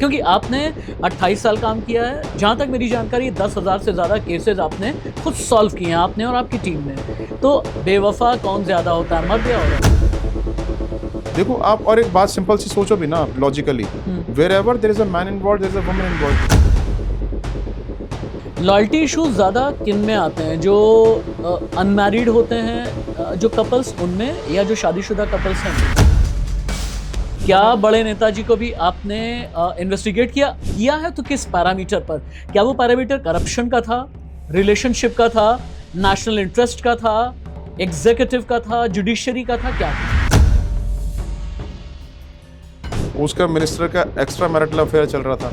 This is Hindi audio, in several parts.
क्योंकि आपने 28 साल काम किया है, जहाँ तक मेरी जानकारी 10,000 से ज़्यादा केसेस आपने खुद सॉल्व किए हैं, आपने और आपकी टीम ने। तो बेवफा कौन ज़्यादा होता है, मर्द या औरत? देखो आप, और एक बात सिंपल सी सोचो भी ना logically, wherever there is a man involved there is a woman involved. Loyalty issues ज़्यादा किन में आते हैं, जो अनमैरिड होते हैं जो कपल्स उनमें, या जो शादीशुदा कपल्स हैं? क्या बड़े नेताजी को भी आपने इन्वेस्टिगेट किया है, तो किस पैरामीटर पर? क्या वो पैरामीटर करप्शन का था, रिलेशनशिप का था, नेशनल इंटरेस्ट का था, एग्जीक्यूटिव का था, जुडिशरी का था, क्या था? उसका मिनिस्टर का एक्स्ट्रा मैरिटल अफेयर चल रहा था।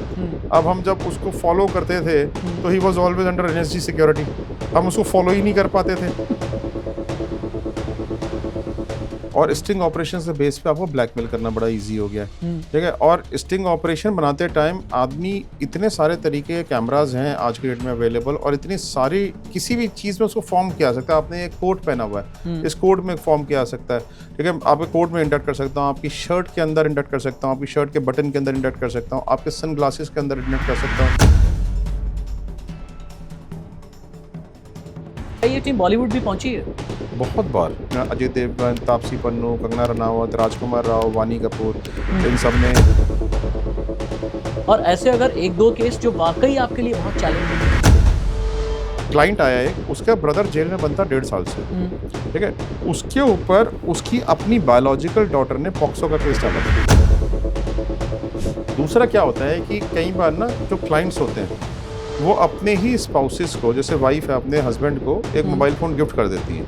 अब हम जब उसको फॉलो करते थे तो he was always under NSG security, हम उसको फॉलो ही नहीं कर पाते थे। और स्टिंग ऑपरेशन से बेस पे आपको ब्लैकमेल करना बड़ा इजी हो गया है, ठीक है। और स्टिंग ऑपरेशन बनाते टाइम आदमी, इतने सारे तरीके के कैमराज हैं आज के डेट में अवेलेबल, और इतनी सारी किसी भी चीज़ में उसको फॉर्म किया जा सकता है। आपने एक कोट पहना हुआ है, इस कोट में फॉर्म किया जा सकता है, ठीक है। आपके कोट में इंडक्ट कर सकता हूँ, आपकी शर्ट के अंदर इंडक्ट कर सकता हूँ, आपकी शर्ट के बटन के अंदर इंडक्ट कर सकता हूँ, आपके सन ग्लासेस के अंदर इंडक्ट कर सकता हूँ। ये टीम बॉलीवुड भी पहुंची है बहुत बार। अजय देवगन, तापसी पन्नू, कंगना रनावत, राजकुमार राव, वानी कपूर, इन सब ने। और ऐसे अगर एक दो केस जो वाकई आपके लिए बहुत चैलेंजिंग है। क्लाइंट आया है, उसका ब्रदर जेल में बनता 1.5 साल से, ठीक है। उसके ऊपर उसकी अपनी बायोलॉजिकल डॉटर ने पॉक्सो का केस डाला। दूसरा क्या होता है कि कई बार ना जो क्लाइंट्स होते हैं वो अपने ही स्पाउसेस को, जैसे वाइफ है, अपने हस्बैंड को एक मोबाइल फ़ोन गिफ्ट कर देती है।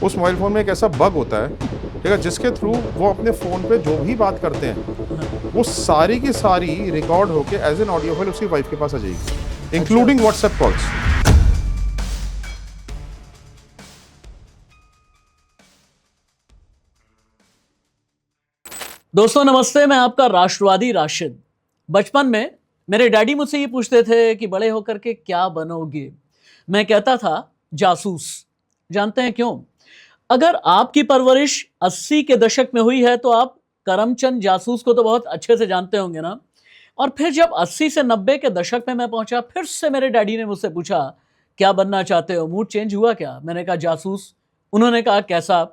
उस मोबाइल फ़ोन में एक ऐसा बग होता है, ठीक है, जिसके थ्रू वो अपने फ़ोन पे जो भी बात करते हैं वो सारी की सारी रिकॉर्ड होके एज एन ऑडियो फाइल उसकी वाइफ के पास आ जाएगी, इंक्लूडिंग व्हाट्सएप कॉल्स। दोस्तों नमस्ते, मैं आपका राष्ट्रवादी राशिद। बचपन में मेरे डैडी मुझसे ये पूछते थे कि बड़े होकर के क्या बनोगे। मैं कहता था जासूस। जानते हैं क्यों? अगर आपकी परवरिश 80 के दशक में हुई है तो आप करमचंद जासूस को तो बहुत अच्छे से जानते होंगे ना। और फिर जब 80 से 90 के दशक में मैं पहुंचा, फिर से मेरे डैडी ने मुझसे पूछा क्या बनना चाहते हो, मूड चेंज हुआ क्या? मैंने कहा जासूस। उन्होंने कहा कैसा?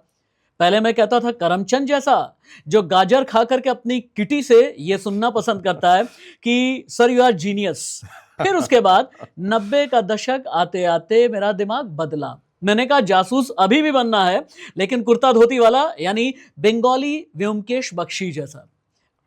पहले मैं कहता था करमचंद जैसा, जो गाजर खा करके अपनी किटी से ये सुनना पसंद करता है कि सर यू आर जीनियस। फिर उसके बाद 90 का दशक आते आते मेरा दिमाग बदला। मैंने कहा जासूस अभी भी बनना है, लेकिन कुर्ता धोती वाला, यानी बंगाली व्योमकेश बख्शी जैसा।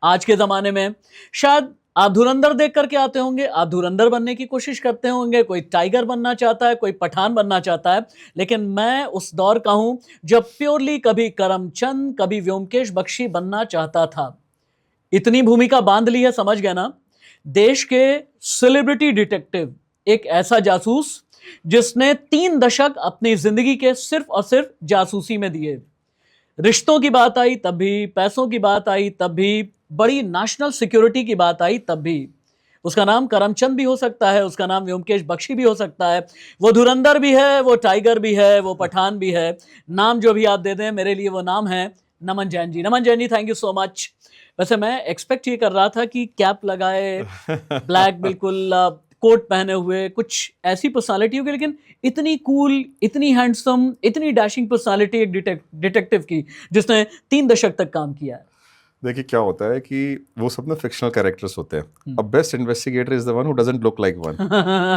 आज के जमाने में शायद आप धुरंधर देख करके आते होंगे, आप धुरंधर बनने की कोशिश करते होंगे, कोई टाइगर बनना चाहता है, कोई पठान बनना चाहता है, लेकिन मैं उस दौर का हूं जब प्योरली कभी करमचंद कभी व्योमकेश बख्शी बनना चाहता था। इतनी भूमिका बांध ली है, समझ गए ना। देश के सेलिब्रिटी डिटेक्टिव, एक ऐसा जासूस जिसने 3 दशक अपनी जिंदगी के सिर्फ और सिर्फ जासूसी में दिए। रिश्तों की बात आई तब भी, पैसों की बात आई तब भी, बड़ी नेशनल सिक्योरिटी की बात आई तब भी। उसका नाम करमचंद भी हो सकता है, उसका नाम व्योमकेश बख्शी भी हो सकता है, वो धुरंधर भी है, वो टाइगर भी है, वो पठान भी है। नाम जो भी आप दे दें, मेरे लिए वो नाम है नमन जैन जी। नमन Jain ji, thank you so much. वैसे मैं एक्सपेक्ट ये कर रहा था कि कैप लगाए, ब्लैक बिल्कुल, कोट पहने हुए, कुछ ऐसी पर्सनालिटी होगी, लेकिन इतनी कूल, इतनी हैंडसम, इतनी डैशिंग पर्सनालिटी एक डिटेक्टिव की, जिसने 3 दशक तक काम किया है। देखिए क्या होता है कि वो सब ना फिक्शनल कैरेक्टर्स होते हैं। अब best investigator is the one who doesn't look like one,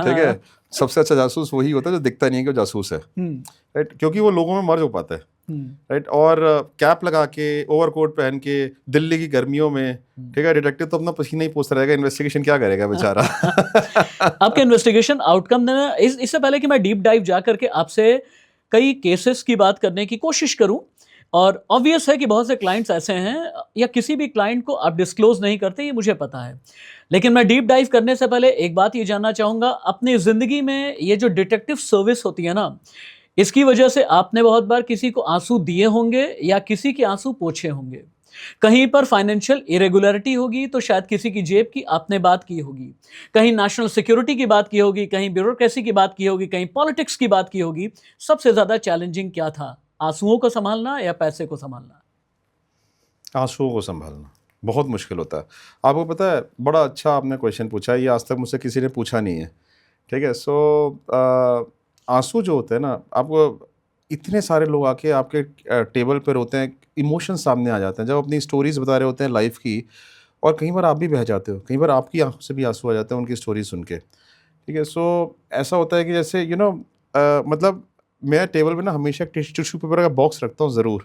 ठीक है। सबसे अच्छा जासूस वही होता है जो दिखता नहीं है कि वो जासूस है, राइट, क्योंकि वो लोगों में मर्ज हो पाता है, राइट। और कैप लगा के, ओवरकोट पहन के, दिल्ली की गर्मियों में, ठीक है, डिटेक्टिव तो अपना पसीना ही पोंछता रहेगा, इन्वेस्टिगेशन क्या करेगा बेचारा। आपके इन्वेस्टिगेशन आउटकम ने, इससे पहले कि मैं डीप डाइव जा करके आपसे कई केसेस की बात करने की कोशिश करूं, और ऑब्वियस है कि बहुत से क्लाइंट्स ऐसे हैं, या किसी भी क्लाइंट को आप डिस्क्लोज नहीं करते, ये मुझे पता है, लेकिन मैं डीप डाइव करने से पहले एक बात ये जानना चाहूंगा, अपनी जिंदगी में ये जो डिटेक्टिव सर्विस होती है ना, इसकी वजह से आपने बहुत बार किसी को आंसू दिए होंगे या किसी के आंसू पोंछे होंगे। कहीं पर फाइनेंशियल इरेगुलरिटी होगी तो शायद किसी की जेब की आपने बात की होगी, कहीं नेशनल सिक्योरिटी की बात की होगी, कहीं ब्यूरोक्रेसी की बात की होगी, कहीं पॉलिटिक्स की बात की होगी। सबसे ज्यादा चैलेंजिंग क्या था, आंसुओं को संभालना या पैसे को संभालना? आंसुओं को संभालना। बहुत मुश्किल होता है। आपको पता है, बड़ा अच्छा आपने क्वेश्चन पूछा है, ये आज तक मुझसे किसी ने पूछा नहीं है, ठीक है। सो आंसू जो होते हैं ना, आपको इतने सारे लोग आके आपके टेबल पर होते हैं, इमोशन सामने आ जाते हैं जब अपनी स्टोरीज बता रहे होते हैं लाइफ की, और कई बार आप भी बह जाते हो, कई बार आपकी आंखों से भी आंसू आ जाते हैं उनकी स्टोरी सुन के, ठीक है। सो ऐसा होता है कि जैसे मतलब मैं टेबल पे ना हमेशा टिश्यू पेपर का बॉक्स रखता हूँ ज़रूर,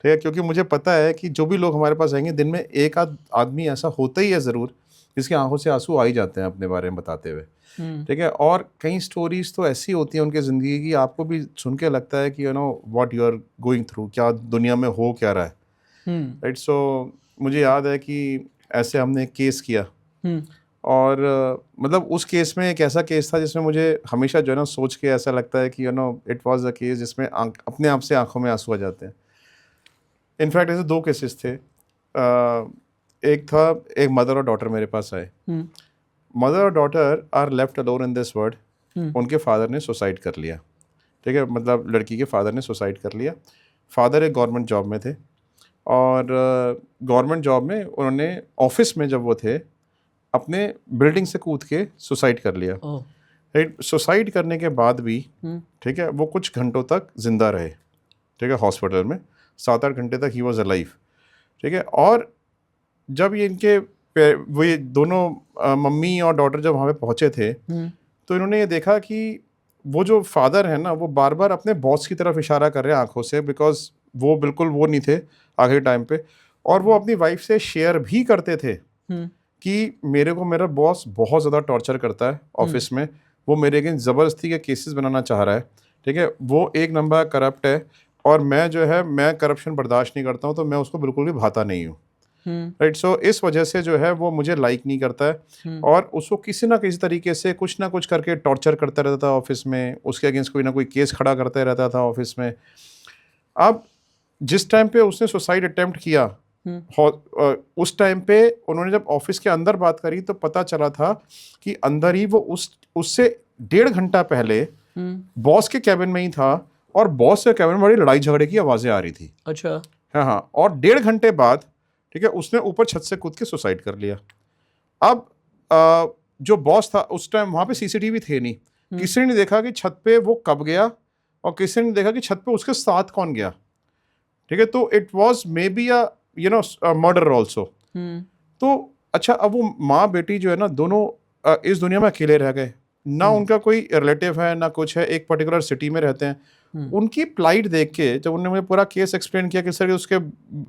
ठीक है, क्योंकि मुझे पता है कि जो भी लोग हमारे पास आएंगे दिन में एक आध आदमी ऐसा होता ही है ज़रूर जिसकी आंखों से आंसू आ ही जाते हैं अपने बारे में बताते हुए, ठीक है। और कई स्टोरीज तो ऐसी होती हैं उनकी ज़िंदगी की, आपको भी सुन के लगता है कि what you are going through, क्या दुनिया में हो क्या रहा है, राइट। सो मुझे याद है कि ऐसे हमने एक केस किया, और मतलब उस केस में एक ऐसा केस था जिसमें मुझे हमेशा जो है ना सोच के ऐसा लगता है कि इट वाज अ केस जिसमें अपने आप से आंखों में आंसू आ जाते हैं। इनफैक्ट ऐसे 2 केसेस थे। एक था, एक मदर और डॉटर मेरे पास आए। मदर और daughter are left alone in this world. उनके फादर ने सुसाइड कर लिया, ठीक है, मतलब लड़की के फादर ने सुसाइड कर लिया। फादर एक गवर्नमेंट जॉब में थे, और गवर्नमेंट जॉब में उन्होंने ऑफिस में जब वो थे अपने बिल्डिंग से कूद के सुसाइड कर लिया, राइट। सुसाइड करने के बाद भी, ठीक है, वो कुछ घंटों तक जिंदा रहे, ठीक है, हॉस्पिटल में 7-8 घंटे तक ही वॉज अलाइव, ठीक है। और जब वो ये दोनों मम्मी और डॉटर जब वहाँ पे पहुँचे थे, तो इन्होंने ये देखा कि वो जो फादर है ना, वो बार बार अपने बॉस की तरफ इशारा कर रहे हैं आंखों से, बिकॉज वो बिल्कुल वो नहीं थे आखिरी टाइम पे। और वो अपनी वाइफ से शेयर भी करते थे कि मेरे को मेरा बॉस बहुत ज़्यादा टॉर्चर करता है ऑफिस में, वो मेरे अगेंस्ट ज़बरदस्ती के केसेस बनाना चाह रहा है, ठीक है, वो एक नंबर करप्ट है, और मैं करप्शन बर्दाश्त नहीं करता हूँ, तो मैं उसको बिल्कुल भी भाता नहीं हूँ, राइट। सो इस वजह से जो है वो मुझे लाइक नहीं करता है, और उसको किसी ना किसी तरीके से कुछ ना कुछ करके टॉर्चर करता रहता था ऑफिस में, उसके अगेंस्ट कोई ना कोई केस खड़ा करता रहता था ऑफिस में। अब जिस टाइम पे उसने सुसाइड अटेम्प्ट किया, उस टाइम पे उन्होंने जब ऑफिस के अंदर बात करी तो पता चला था कि अंदर ही वो उससे 1.5 घंटा पहले बॉस के कैबिन में ही था, और बॉस के कैबिन में बड़ी लड़ाई झगड़े की आवाजें आ रही थी। अच्छा। हाँ, और 1.5 घंटे बाद, ठीक है, उसने ऊपर छत से कूद के सुसाइड कर लिया। अब जो बॉस था उस टाइम वहां पे सीसीटीवी थे नहीं, किसी ने नहीं देखा कि छत पे वो कब गया, और किसी ने देखा कि छत पे उसके साथ कौन गया, ठीक है। तो it was may be murder also. तो अच्छा, अब वो माँ बेटी जो है ना, दोनों इस दुनिया में अकेले रह गए, ना उनका कोई रिलेटिव है ना कुछ है, एक पर्टिकुलर सिटी में रहते हैं। उनकी प्लाइट देख के जब उन्होंने मुझे पूरा केस एक्सप्लेन किया, किस तरह के उसके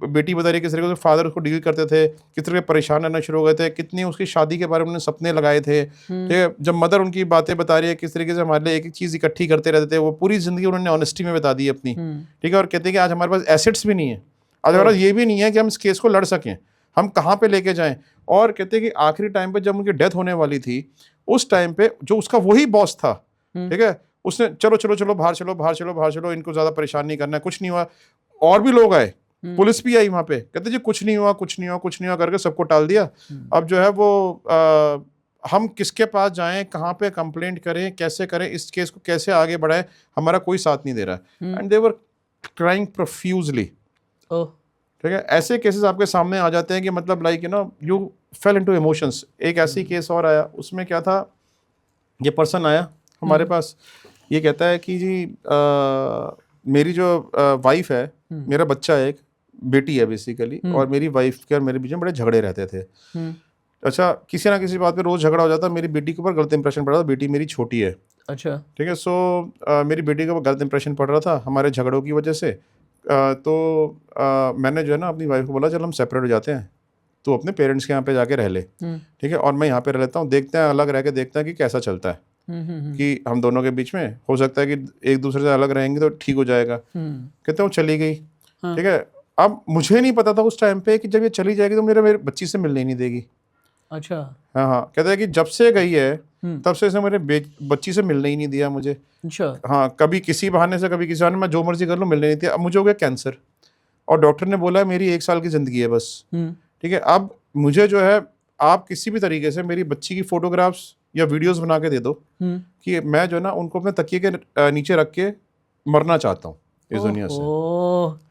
बेटी बता रही, किस तरह के फादर उसको डील करते थे, किस तरह के परेशान रहना शुरू हो गए थे, कितनी उसकी शादी के बारे में उन्होंने सपने लगाए थे, ठीक है। जब मदर उनकी बातें बता रही है किस तरीके से हमारे लिए एक एक चीज़ इकट्ठी करते रहते थे, वो पूरी जिंदगी उन्होंने ऑनेस्टी में बता दी अपनी, ठीक है। और कहते हैं कि आज हमारे पास एसेट्स भी नहीं है, आज हमारे पास ये भी नहीं है कि हम इस केस को लड़ सकें, हम कहाँ पे लेके जाएं। और कहते हैं कि आखिरी टाइम पे जब उनकी डेथ होने वाली थी, उस टाइम पे जो उसका वही बॉस था, ठीक है, उसने चलो चलो चलो बाहर चलो बाहर चलो बाहर चलो, इनको ज्यादा परेशान नहीं करना है, कुछ नहीं हुआ। और भी लोग आए, पुलिस भी आई वहां पे, कहते जी कुछ नहीं हुआ कुछ नहीं हुआ कुछ नहीं हुआ करके सबको टाल दिया। अब जो है वो हम किसके पास जाएं, कहाँ पे कंप्लेंट करें, कैसे करें, इस केस को कैसे आगे बढ़ाएं, हमारा कोई साथ नहीं दे रहा। And they were crying profusely, ठीक है। ऐसे केसेस आपके सामने आ जाते हैं कि मतलब like you fail into emotions. एक ऐसी केस और आया, उसमें क्या था, ये पर्सन आया हमारे पास, ये कहता है कि जी मेरी जो वाइफ है, मेरा बच्चा एक बेटी है बेसिकली, और मेरी वाइफ के और मेरे बीच में बड़े झगड़े रहते थे। अच्छा, किसी ना किसी बात पे रोज झगड़ा हो जाता, मेरी बेटी के ऊपर गलत इंप्रेशन पड़ रहा था, बेटी मेरी छोटी है, अच्छा, ठीक है। सो मेरी बेटी के ऊपर गलत इंप्रेशन पड़ रहा था हमारे झगड़ों की वजह से। मैंने जो है ना अपनी वाइफ को बोला, चल हम सेपरेट हो जाते हैं, तो अपने पेरेंट्स के यहाँ पे जाके रह ले, ठीक है, और मैं यहाँ पे रह लेता हूँ, देखते हैं अलग रह के देखते हैं कि कैसा चलता है, कि हम दोनों के बीच में हो सकता है कि एक दूसरे से अलग रहेंगे तो ठीक हो जाएगा। कहते हैं वो चली गई, ठीक है। अब मुझे नहीं पता था उस टाइम पे कि जब ये चली जाएगी तो मेरे बच्ची से मिलने ही नहीं देगी। अच्छा। हाँ, कहते हैं कि जब से गई है तब से इसने मेरे बच्ची से मिलने ही नहीं दिया मुझे। अच्छा। हाँ, कभी किसी बहाने से कभी किसी बहाने, मैं जो मर्जी कर लूँ मिलने नहीं दिया। अब मुझे हो गया कैंसर, और डॉक्टर ने बोला मेरी 1 साल की जिंदगी है बस, ठीक है। अब मुझे जो है आप किसी भी तरीके से मेरी बच्ची की फोटोग्राफ्स या वीडियोस बना के दे दो कि मैं जो है ना उनको अपने तकिए के नीचे रख के मरना चाहता हूँ इस दुनिया से।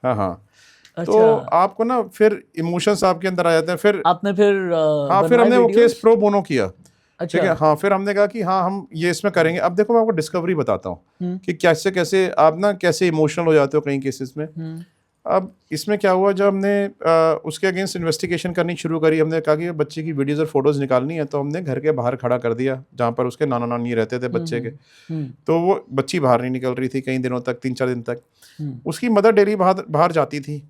हाँ हाँ, तो आपको ना फिर इमोशंस आपके अंदर आ जाते हैं। फिर आपने फिर हाँ, फिर हमने वो केस प्रो बोनो किया। अच्छा। ठीक है, हाँ, फिर हमने कहा कि हाँ हम ये इसमें करेंगे। अब देखो मैं आपको डिस्कवरी बताता हूँ कि कैसे कैसे आप ना कैसे इमोशनल हो जाते हो कई केसेस में। अब इसमें क्या हुआ, जब हमने उसके अगेंस्ट इन्वेस्टिगेशन करनी शुरू करी, हमने कहा कि बच्चे की वीडियोस और फोटोज निकालनी है, तो हमने घर के बाहर खड़ा कर दिया जहाँ पर उसके नाना नानी रहते थे बच्चे के। तो वो बच्ची बाहर नहीं निकल रही थी कई दिनों तक, 3-4 दिन तक। उसकी मदर डेली बाहर बाहर जाती थी,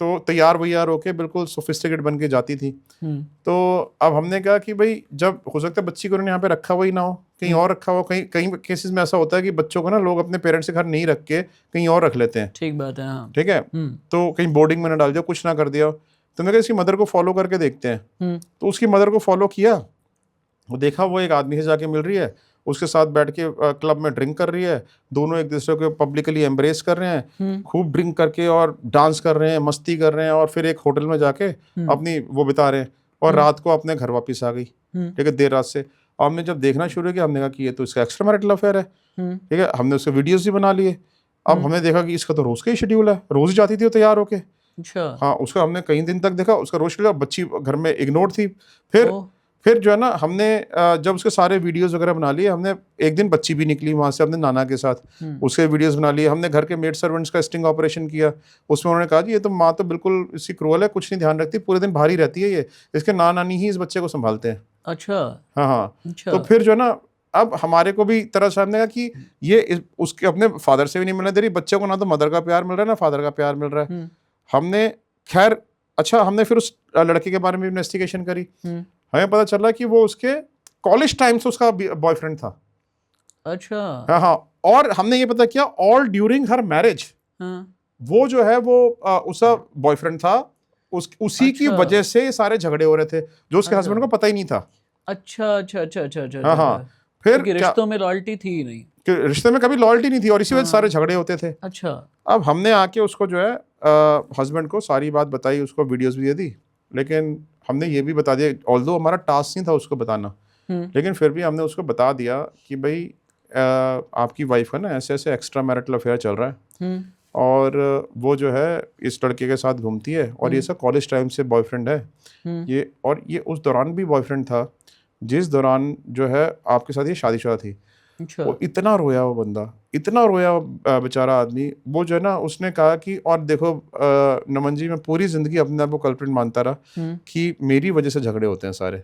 तो तैयार वैयार होके बिल्कुल सोफिस्टिकेट बन के जाती थी। तो अब हमने कहा कि भाई जब हो सकता है बच्ची को उन्होंने यहाँ पे रखा हुआ ही ना हो, कहीं और रखा हुआ। कहीं कई केसेस में ऐसा होता है कि बच्चों को ना लोग अपने पेरेंट्स के घर नहीं रख के कहीं और रख लेते हैं। ठीक बात है, हाँ। ठीक है, तो कहीं बोर्डिंग में ना डाल दिया, कुछ ना कर दिया। तो मैंने कहा इसकी मदर को फॉलो करके देखते हैं। तो उसकी मदर को फॉलो किया, वो देखा वो एक आदमी से जाके मिल रही है, उसके साथ बैठ के क्लब में ड्रिंक कर रही है, दोनों एक दूसरे को पब्लिकली एम्ब्रेस कर रहे हैं, खूब ड्रिंक करके और डांस कर रहे हैं, मस्ती कर रहे हैं, और फिर एक होटल में जाके अपनी वो बिता रहे हैं, और रात को अपने घर वापस आ गई। ठीक है, देर रात से। और हमने जब देखना शुरू किया, हमने कहा कि ये तो इसका एक्स्ट्रा मैरिटल अफेयर है। ठीक है, हमने उसके वीडियोस भी बना लिए। अब हमने देखा कि इसका तो रोज का ही शेड्यूल है, रोज ही जाती थी वो तैयार होके। अच्छा। हाँ, उसका हमने कई दिन तक देखा, उसका रोज शेड्यूल, बच्ची घर में इग्नोर थी। फिर जो है ना, हमने जब उसके सारे वीडियोस वगैरह बना लिए, हमने एक दिन बच्ची भी निकली वहां से अपने नाना के साथ, उसके वीडियोस बना लिए। हमने घर के मेड सर्वेंट्स का स्टिंग ऑपरेशन किया, उसमें उन्होंने कहा जी ये तो माँ तो बिल्कुल इसकी क्रूअल है, कुछ नहीं ध्यान रखती, पूरे दिन बाहर ही रहती है, ये इसके नाना नानी ही इस बच्चे को संभालते हैं। अच्छा। हाँ हाँ। अच्छा। तो फिर जो है ना, अब हमारे को भी तरह से हमने कहा कि ये उसके अपने फादर से भी नहीं मिलने दे रही बच्चे को, ना तो मदर का प्यार मिल रहा है ना फादर का प्यार मिल रहा है। हमने खैर अच्छा, हमने फिर उस लड़के के बारे में इन्वेस्टिगेशन करी। हमें पता चला कि वो उसके कॉलेज टाइम से उसका बॉयफ्रेंड था। अच्छा। हाँ हाँ। और हमने ये पता किया ऑल ड्यूरिंग हर मैरिज वो जो है वो उसका बॉयफ्रेंड था, उसी की वजह से सारे झगड़े हो रहे थे, जो उसके हस्बैंड को पता ही नहीं था। अच्छा अच्छा अच्छा अच्छा अच्छा। हाँ हाँ। फिर रिश्तों में लॉयल्टी थी ही नहीं, रिश्ते में कभी लॉयल्टी नहीं थी, और इसी वजह से सारे झगड़े होते थे। अच्छा। अब हमने आके उसको जो है हस्बैंड को सारी बात बताई, उसको वीडियोस भी दे दी, लेकिन हमने ये भी बता दिया, ऑल्दो हमारा टास्क नहीं था उसको बताना, लेकिन फिर भी हमने उसको बता दिया कि भाई आपकी वाइफ का ना ऐसे ऐसे एक्स्ट्रा मैरिटल अफेयर चल रहा है, और वो जो है इस लड़के के साथ घूमती है, और ये सब कॉलेज टाइम से बॉयफ्रेंड है ये, और ये उस दौरान भी बॉयफ्रेंड था जिस दौरान जो है आपके साथ ये शादीशुदा थी। अच्छा। वो इतना रोया, वो बंदा इतना रोया, बेचारा आदमी। वो जो है ना, उसने कहा कि और देखो नमन जी, मैं पूरी जिंदगी अपने आप को कल्प्रिट मानता रहा कि मेरी वजह से झगड़े होते हैं सारे।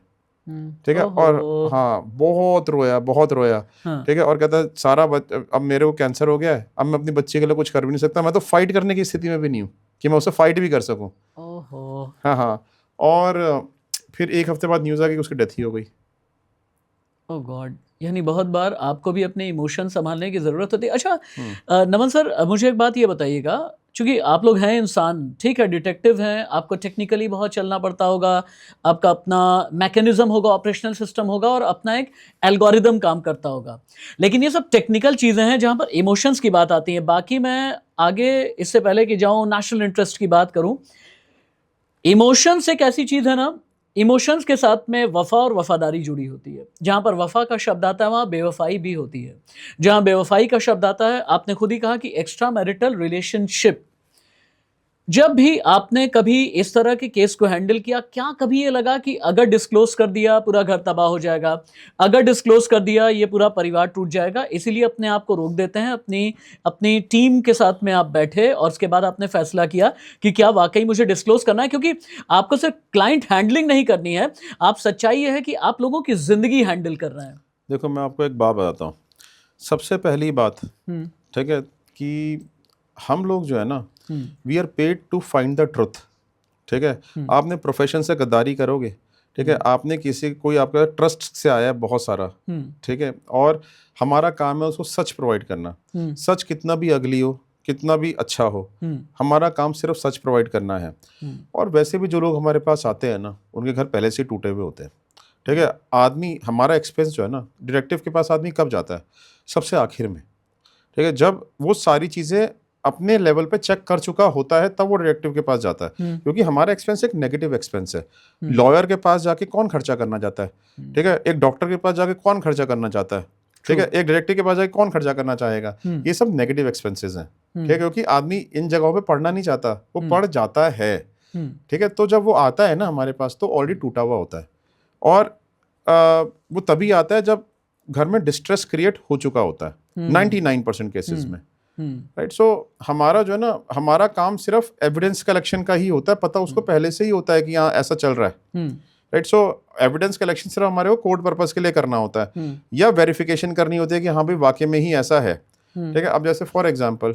ठीक है, और हाँ बहुत रोया, बहुत रोया। ठीक है, और कहता सारा अब मेरे को कैंसर हो गया है, अब मैं अपनी बच्ची के लिए कुछ कर भी नहीं सकता, मैं तो फाइट करने की स्थिति में भी नहीं हूँ कि मैं उससे फाइट भी कर सकूँ। हाँ हाँ। और फिर एक हफ्ते बाद न्यूज़ आ गई उसकी डेथ ही हो गई। ओह गॉड, यानी बहुत बार आपको भी अपने इमोशन संभालने की ज़रूरत होती है। अच्छा नमन सर, मुझे एक बात ये बताइएगा, चूँकि आप लोग हैं इंसान, ठीक है, डिटेक्टिव हैं, आपको टेक्निकली बहुत चलना पड़ता होगा, आपका अपना मैकेनिज्म होगा, ऑपरेशनल सिस्टम होगा, और अपना एक एल्गोरिदम काम करता होगा, लेकिन ये सब टेक्निकल चीज़ें हैं जहाँ पर इमोशंस की बात आती है। बाकी मैं आगे इससे पहले कि जाऊँ नेशनल इंटरेस्ट की बात करूँ, इमोशंस एक ऐसी चीज़ है ना, इमोशंस के साथ में वफा और वफादारी जुड़ी होती है। जहाँ पर वफा का शब्द आता है वहाँ बेवफाई भी होती है। जहाँ बेवफाई का शब्द आता है, आपने खुद ही कहा कि एक्स्ट्रा मैरिटल रिलेशनशिप। जब भी आपने कभी इस तरह के केस को हैंडल किया, क्या कभी ये लगा कि अगर डिस्क्लोज कर दिया पूरा घर तबाह हो जाएगा, अगर डिस्क्लोज कर दिया ये पूरा परिवार टूट जाएगा, इसीलिए अपने आप को रोक देते हैं? अपनी टीम के साथ में आप बैठे और उसके बाद आपने फैसला किया कि क्या वाकई मुझे डिस्क्लोज करना है, क्योंकि आपको सिर्फ क्लाइंट हैंडलिंग नहीं करनी है, आप सच्चाई ये है कि आप लोगों की जिंदगी हैंडल कर रहे हैं। देखो मैं आपको एक बात बताता हूँ। सबसे पहली बात, ठीक है, कि हम लोग जो है ना, we are paid to find the truth. ठीक है, आपने प्रोफेशन से गद्दारी करोगे, ठीक है, आपने कोई आपका ट्रस्ट से आया है बहुत सारा, ठीक है, और हमारा काम है उसको सच प्रोवाइड करना। सच कितना भी अगली हो, कितना भी अच्छा हो, हमारा काम सिर्फ सच प्रोवाइड करना है। और वैसे भी जो लोग हमारे पास आते हैं ना, उनके घर पहले से टूटे हुए होते हैं। ठीक है, आदमी, हमारा एक्सपेंस जो है ना, डिटेक्टिव के पास आदमी कब जाता है? सबसे आखिर में। ठीक है, जब वो सारी चीज़ें अपने लेवल पे चेक कर चुका होता है, तब वो डिटेक्टिव के पास जाता है, क्योंकि हमारा एक्सपेंस एक नेगेटिव एक्सपेंस है। लॉयर के पास जाके कौन खर्चा करना चाहता है? ठीक है, एक डॉक्टर के पास जाके कौन खर्चा करना चाहता है? ठीक है, एक डिटेक्टिव के पास जाके कौन खर्चा करना चाहेगा? ये सब नेगेटिव एक्सपेंसेस हैं, ठीक है, क्योंकि आदमी इन जगहों पे पढ़ना नहीं चाहता, वो पढ़ जाता है, ठीक है। तो जब वो आता है ना हमारे पास तो ऑलरेडी टूटा हुआ होता है, और वो तभी आता है जब घर में डिस्ट्रेस क्रिएट हो चुका होता है 99% केसेस में, राइट। सो हमारा जो है ना, हमारा काम सिर्फ एविडेंस कलेक्शन का ही होता है, पता उसको पहले से ही होता है कि हाँ ऐसा चल रहा है, राइट। सो एविडेंस कलेक्शन सिर्फ हमारे को कोर्ट पर्पस के लिए करना होता है, या वेरिफिकेशन करनी होती है कि हाँ भाई वाकई में ही ऐसा है, ठीक है। अब जैसे फॉर एग्जांपल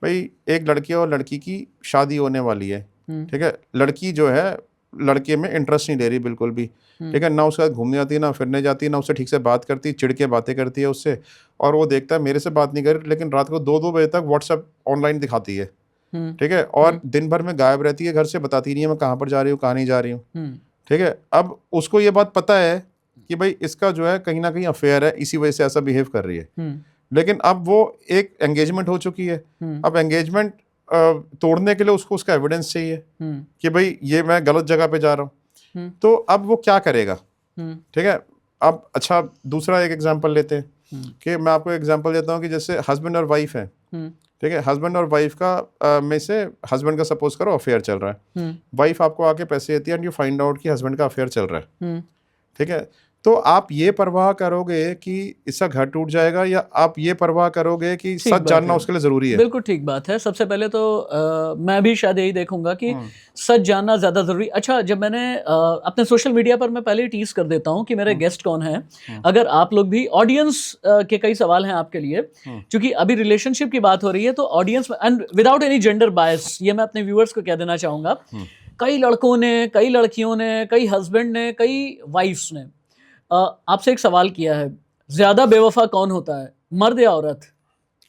भाई एक लड़की और लड़की की शादी होने वाली है, ठीक है, लड़की जो है लड़के में इंटरेस्ट नहीं ले रही बिल्कुल भी, ठीक है, ना उसके साथ घूमने जाती है, ना फिरने जाती है, ना उससे ठीक से बात करती, चिढ़ के बातें करती है उससे, और वो देखता है मेरे से बात नहीं कर रही, लेकिन रात को 2-2 बजे तक व्हाट्सएप ऑनलाइन दिखाती है, ठीक है, और दिन भर में गायब रहती है, घर से बताती नहीं है मैं कहाँ पर जा रही हूँ, कहाँ नहीं जा रही हूँ, ठीक है। अब उसको ये बात पता है कि भाई इसका जो है कहीं ना कहीं अफेयर है, इसी वजह से ऐसा बिहेव कर रही है, लेकिन अब वो एक एंगेजमेंट हो चुकी है, अब एंगेजमेंट तोड़ने के लिए उसको उसका एविडेंस चाहिए कि भाई ये मैं गलत जगह पे जा रहा हूँ, तो अब वो क्या करेगा, ठीक है। अब अच्छा दूसरा एक एग्जांपल लेते हैं कि मैं आपको एग्जांपल देता हूँ कि जैसे हस्बैंड और वाइफ है, ठीक है, हस्बैंड और वाइफ का में से हस्बैंड का सपोज करो अफेयर चल रहा है, वाइफ आपको आके पैसे देती है एंड यू फाइंड आउट कि हस्बैंड का अफेयर चल रहा है, ठीक है, तो आप ये परवाह करोगे कि इसका घर टूट जाएगा, या आप ये परवाह करोगे कि सच जानना उसके लिए जरूरी है? बिल्कुल ठीक बात है। सबसे पहले तो मैं भी शायद यही देखूंगा कि सच जानना ज्यादा जरूरी। अच्छा, जब मैंने अपने सोशल मीडिया पर मैं पहले ही टीज कर देता हूं कि मेरे गेस्ट कौन हैं, अगर आप लोग भी ऑडियंस के कई सवाल हैं आपके लिए, क्योंकि अभी रिलेशनशिप की बात हो रही है, तो audience and without any gender bias, ये मैं अपने व्यूअर्स को कह देना चाहूंगा, कई लड़कों ने, कई लड़कियों ने, कई हस्बैंड ने, कई वाइफ्स ने आपसे एक सवाल किया है, ज्यादा बेवफा कौन होता है, मर्द या औरत?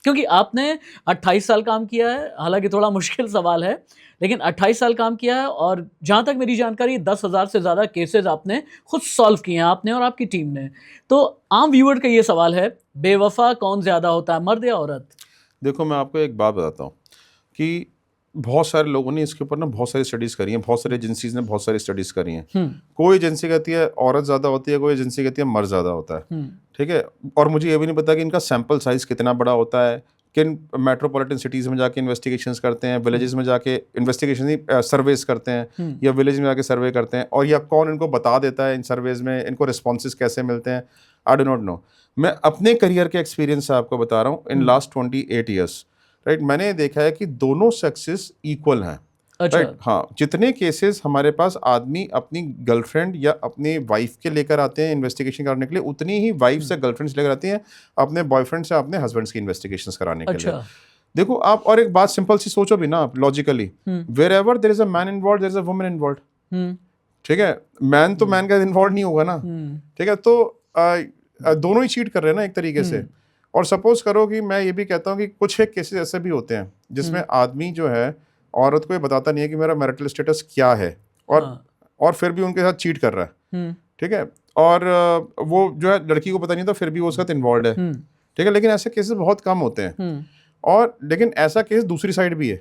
क्योंकि आपने 28 साल काम किया है, हालांकि थोड़ा मुश्किल सवाल है, लेकिन 28 साल काम किया है, और जहां तक मेरी जानकारी 10,000 से ज्यादा केसेस आपने खुद सॉल्व किए हैं, आपने और आपकी टीम ने। तो आम व्यूअर का ये सवाल है, बेवफा कौन ज्यादा होता है, मर्द या औरत? देखो मैं आपको एक बात बताता हूँ कि बहुत सारे लोगों ने इसके ऊपर ना बहुत सारी स्टडीज करी हैं, बहुत सारी एजेंसीज ने बहुत सारी स्टडीज करी हैं। कोई एजेंसी कहती है औरत ज़्यादा होती है, कोई एजेंसी कहती है मर्द ज़्यादा होता है, ठीक है। और मुझे ये भी नहीं पता कि इनका सैंपल साइज कितना बड़ा होता है, किन मेट्रोपॉलिटन सिटीज़ में जाके इन्वेस्टिगेशंस करते हैं, विलेजेस में जाके इन्वेस्टिगेशन सर्वेज करते हैं, या विलेज में जाके सर्वे करते हैं, और या कौन इनको बता देता है इन सर्वेज में, इनको रिस्पॉन्सेज कैसे मिलते हैं, आई डू नॉट नो। मैं अपने करियर के एक्सपीरियंस से आपको बता रहा हूँ, इन लास्ट 28 ईयर्स, राइट, मैंने देखा है कि दोनों सेक्सेस इक्वल हैं, अच्छा। राइट। हाँ, जितने केसेस हमारे पास आदमी अपनी गर्लफ्रेंड या अपनी वाइफ के लेकर आते हैं इन्वेस्टिगेशन करने के लिए, उतनी ही वाइफ से गर्लफ्रेंड्स लेकर आती हैं अपने बॉयफ्रेंड से अपने हस्बैंड्स की इन्वेस्टिगेशंस कराने के लिए। देखो आप, और एक बात सिंपल सी सोचो भी ना आप logically, wherever there is a man involved there is a woman involved, ठीक है, मैन तो मैन का इन्वॉल्व नहीं होगा ना, ठीक है, तो दोनों ही चीट कर रहे हैं ना एक तरीके से। और सपोज करो कि मैं ये भी कहता हूँ कि कुछ एक केसेस ऐसे भी होते हैं जिसमें आदमी जो है औरत को ये बताता नहीं है कि मेरा मैरिटल स्टेटस क्या है, और फिर भी उनके साथ चीट कर रहा है, ठीक है, और वो जो है लड़की को पता नहीं था, फिर भी वो उसके साथ इन्वॉल्व है, ठीक है, लेकिन ऐसे केसेस बहुत कम होते हैं, और लेकिन ऐसा केस दूसरी साइड भी है,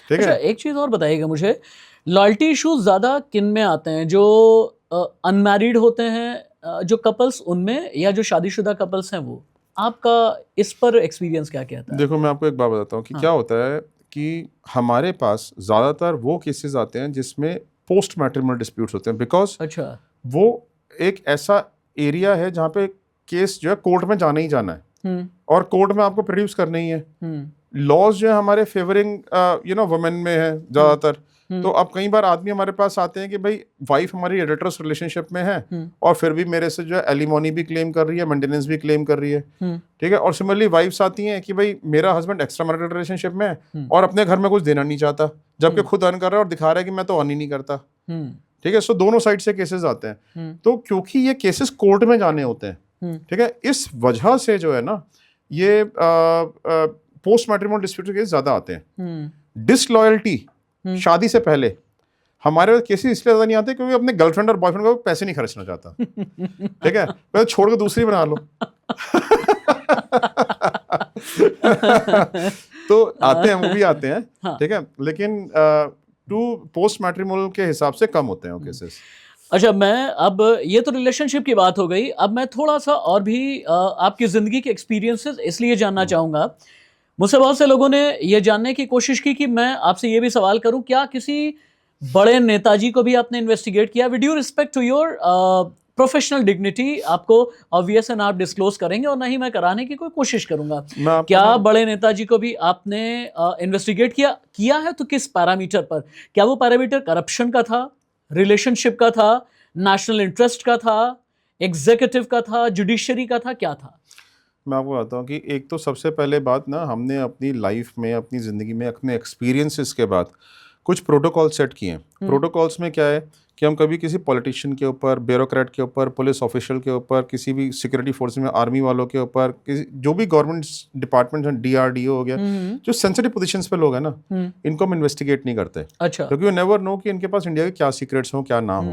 ठीक है। एक चीज और बताइएगा मुझे, लॉयल्टी इश्यूज ज्यादा किन में आते हैं, जो अनमैरिड होते हैं जो कपल्स उनमें, या जो शादीशुदा कपल्स हैं वो? आपका इस पर एक्सपीरियंस क्या कहता है? देखो मैं आपको एक बात बताता हूँ कि क्या होता है कि हमारे पास ज़्यादातर वो केसेस आते हैं जिसमें पोस्ट मैट्रिमोनियल डिस्प्यूट्स होते हैं, बिकॉज अच्छा, वो एक ऐसा एरिया है जहाँ पे केस जो है कोर्ट में जाना ही जाना है, और कोर्ट में आपको प्रोड्यूस करना ही है। लॉज जो है हमारे फेवरिंग वुमेन में है ज़्यादातर। तो अब कई बार आदमी हमारे पास आते हैं कि भाई वाइफ हमारी एडिटर्स रिलेशनशिप में है, और फिर भी मेरे से जो है एलिमोनी भी क्लेम कर रही है, मेंटेनेंस भी क्लेम कर रही है, ठीक है। और सिमिलरली वाइफ्स आती हैं कि भाई मेरा हस्बैंड एक्स्ट्रा मैरिटल रिलेशनशिप में है और अपने घर में कुछ देना नहीं चाहता, जबकि खुद अर्न कर रहा है और दिखा रहा है कि मैं तो अर्न ही नहीं करता, ठीक है। सो दोनों साइड से केसेस आते हैं। तो क्योंकि ये केसेस कोर्ट में जाने होते हैं, ठीक है, इस वजह से जो है ना ये पोस्ट मैट्रिमोनियल डिस्प्यूट केस ज्यादा आते हैं। डिसलॉयल्टी शादी से पहले हमारे केसेस इसलिए ज्यादा नहीं आते क्योंकि अपने गर्लफ्रेंड और बॉयफ्रेंड को पैसे नहीं खर्चना चाहता, ठीक है, मैं छोड़ के दूसरी बना लो। तो आते हैं, वो भी आते हैं, ठीक है, लेकिन टू पोस्ट मैट्रिमोनियल के हिसाब से कम होते हैं वो केसेस। अच्छा, मैं अब ये तो रिलेशनशिप की बात हो गई, अब मैं थोड़ा सा और भी आपकी ज़िंदगी के एक्सपीरियंसेस इसलिए जानना चाहूँगा। मुझसे बहुत से लोगों ने ये जानने की कोशिश की कि मैं आपसे ये भी सवाल करूँ, क्या किसी बड़े नेताजी को भी आपने इन्वेस्टिगेट किया? With due respect to your professional dignity, आपको ऑब्वियस है ना आप डिस्क्लोज़ करेंगे और ना ही मैं कराने की कोई कोशिश करूँगा। मैं आपको क्या ना बड़े नेताजी को भी आपने इन्वेस्टिगेट किया है तो किस पैरामीटर पर? क्या वो पैरामीटर करप्शन का था, रिलेशनशिप का था, नेशनल इंटरेस्ट का था, एग्जीक्यूटिव का था, जुडिशरी का था, क्या था? मैं आपको बताता हूँ कि एक तो सबसे पहले बात ना, हमने अपनी लाइफ में, अपनी ज़िंदगी में, अपने एक्सपीरियंसेस के बाद कुछ प्रोटोकॉल सेट किए हैं। प्रोटोकॉल्स में क्या है कि हम कभी किसी पॉलिटिशियन के ऊपर, ब्यूरोक्रेट के ऊपर, पुलिस ऑफिशियल के ऊपर, किसी भी सिक्योरिटी फोर्स में आर्मी वालों के ऊपर, किसी जो भी गवर्नमेंट डिपार्टमेंट्स हैं, DRDO हो गया, जो सेंसिटिव पोजीशंस पे लोग हैं ना, इनको हम इन्वेस्टिगेट नहीं करते, अच्छा। क्योंकि यू नेवर नो कि इनके पास इंडिया के क्या सीक्रेट्स हो, क्या ना हो।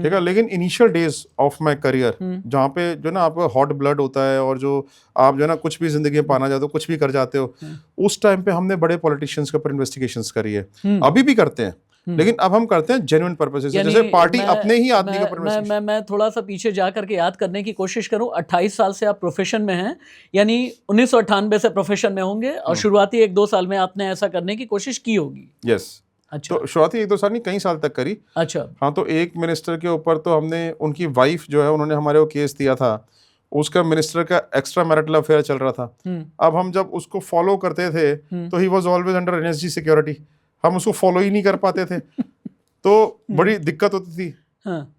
ठीक है, लेकिन initial days of my career, जहाँ पे जो ना आपका हॉट ब्लड होता है और जो आप जो ना कुछ भी जिंदगी में पाना चाहते हो, कुछ भी कर जाते हो, उस टाइम पे हमने बड़े पॉलिटिशियंस के ऊपर इन्वेस्टिगेशंस करी है। अभी भी करते हैं, लेकिन अब हम करते हैं जेन्युइन पर्पसेस से, जैसे पार्टी अपने ही आदमी के ऊपर मैं थोड़ा सा पीछे जा करके याद करने की कोशिश करूं। 28 साल से आप प्रोफेशन में हैं, यानी 1998 से प्रोफेशन में होंगे और शुरुआती 1-2 साल में आपने ऐसा करने की कोशिश की होगी। यस। अच्छा। तो शुरुआती 1-2 साल नहीं, कई साल तक करी। अच्छा। हाँ, तो एक मिनिस्टर के ऊपर तो हमने, उनकी वाइफ जो है, उन्होंने हमारे को केस दिया था, उसका मिनिस्टर का एक्स्ट्रा मैरिटल अफेयर चल रहा था। अब हम जब उसको फॉलो करते थे तो he was always under NSG security, हम उसको फॉलो ही नहीं कर पाते थे, तो बड़ी दिक्कत होती थी।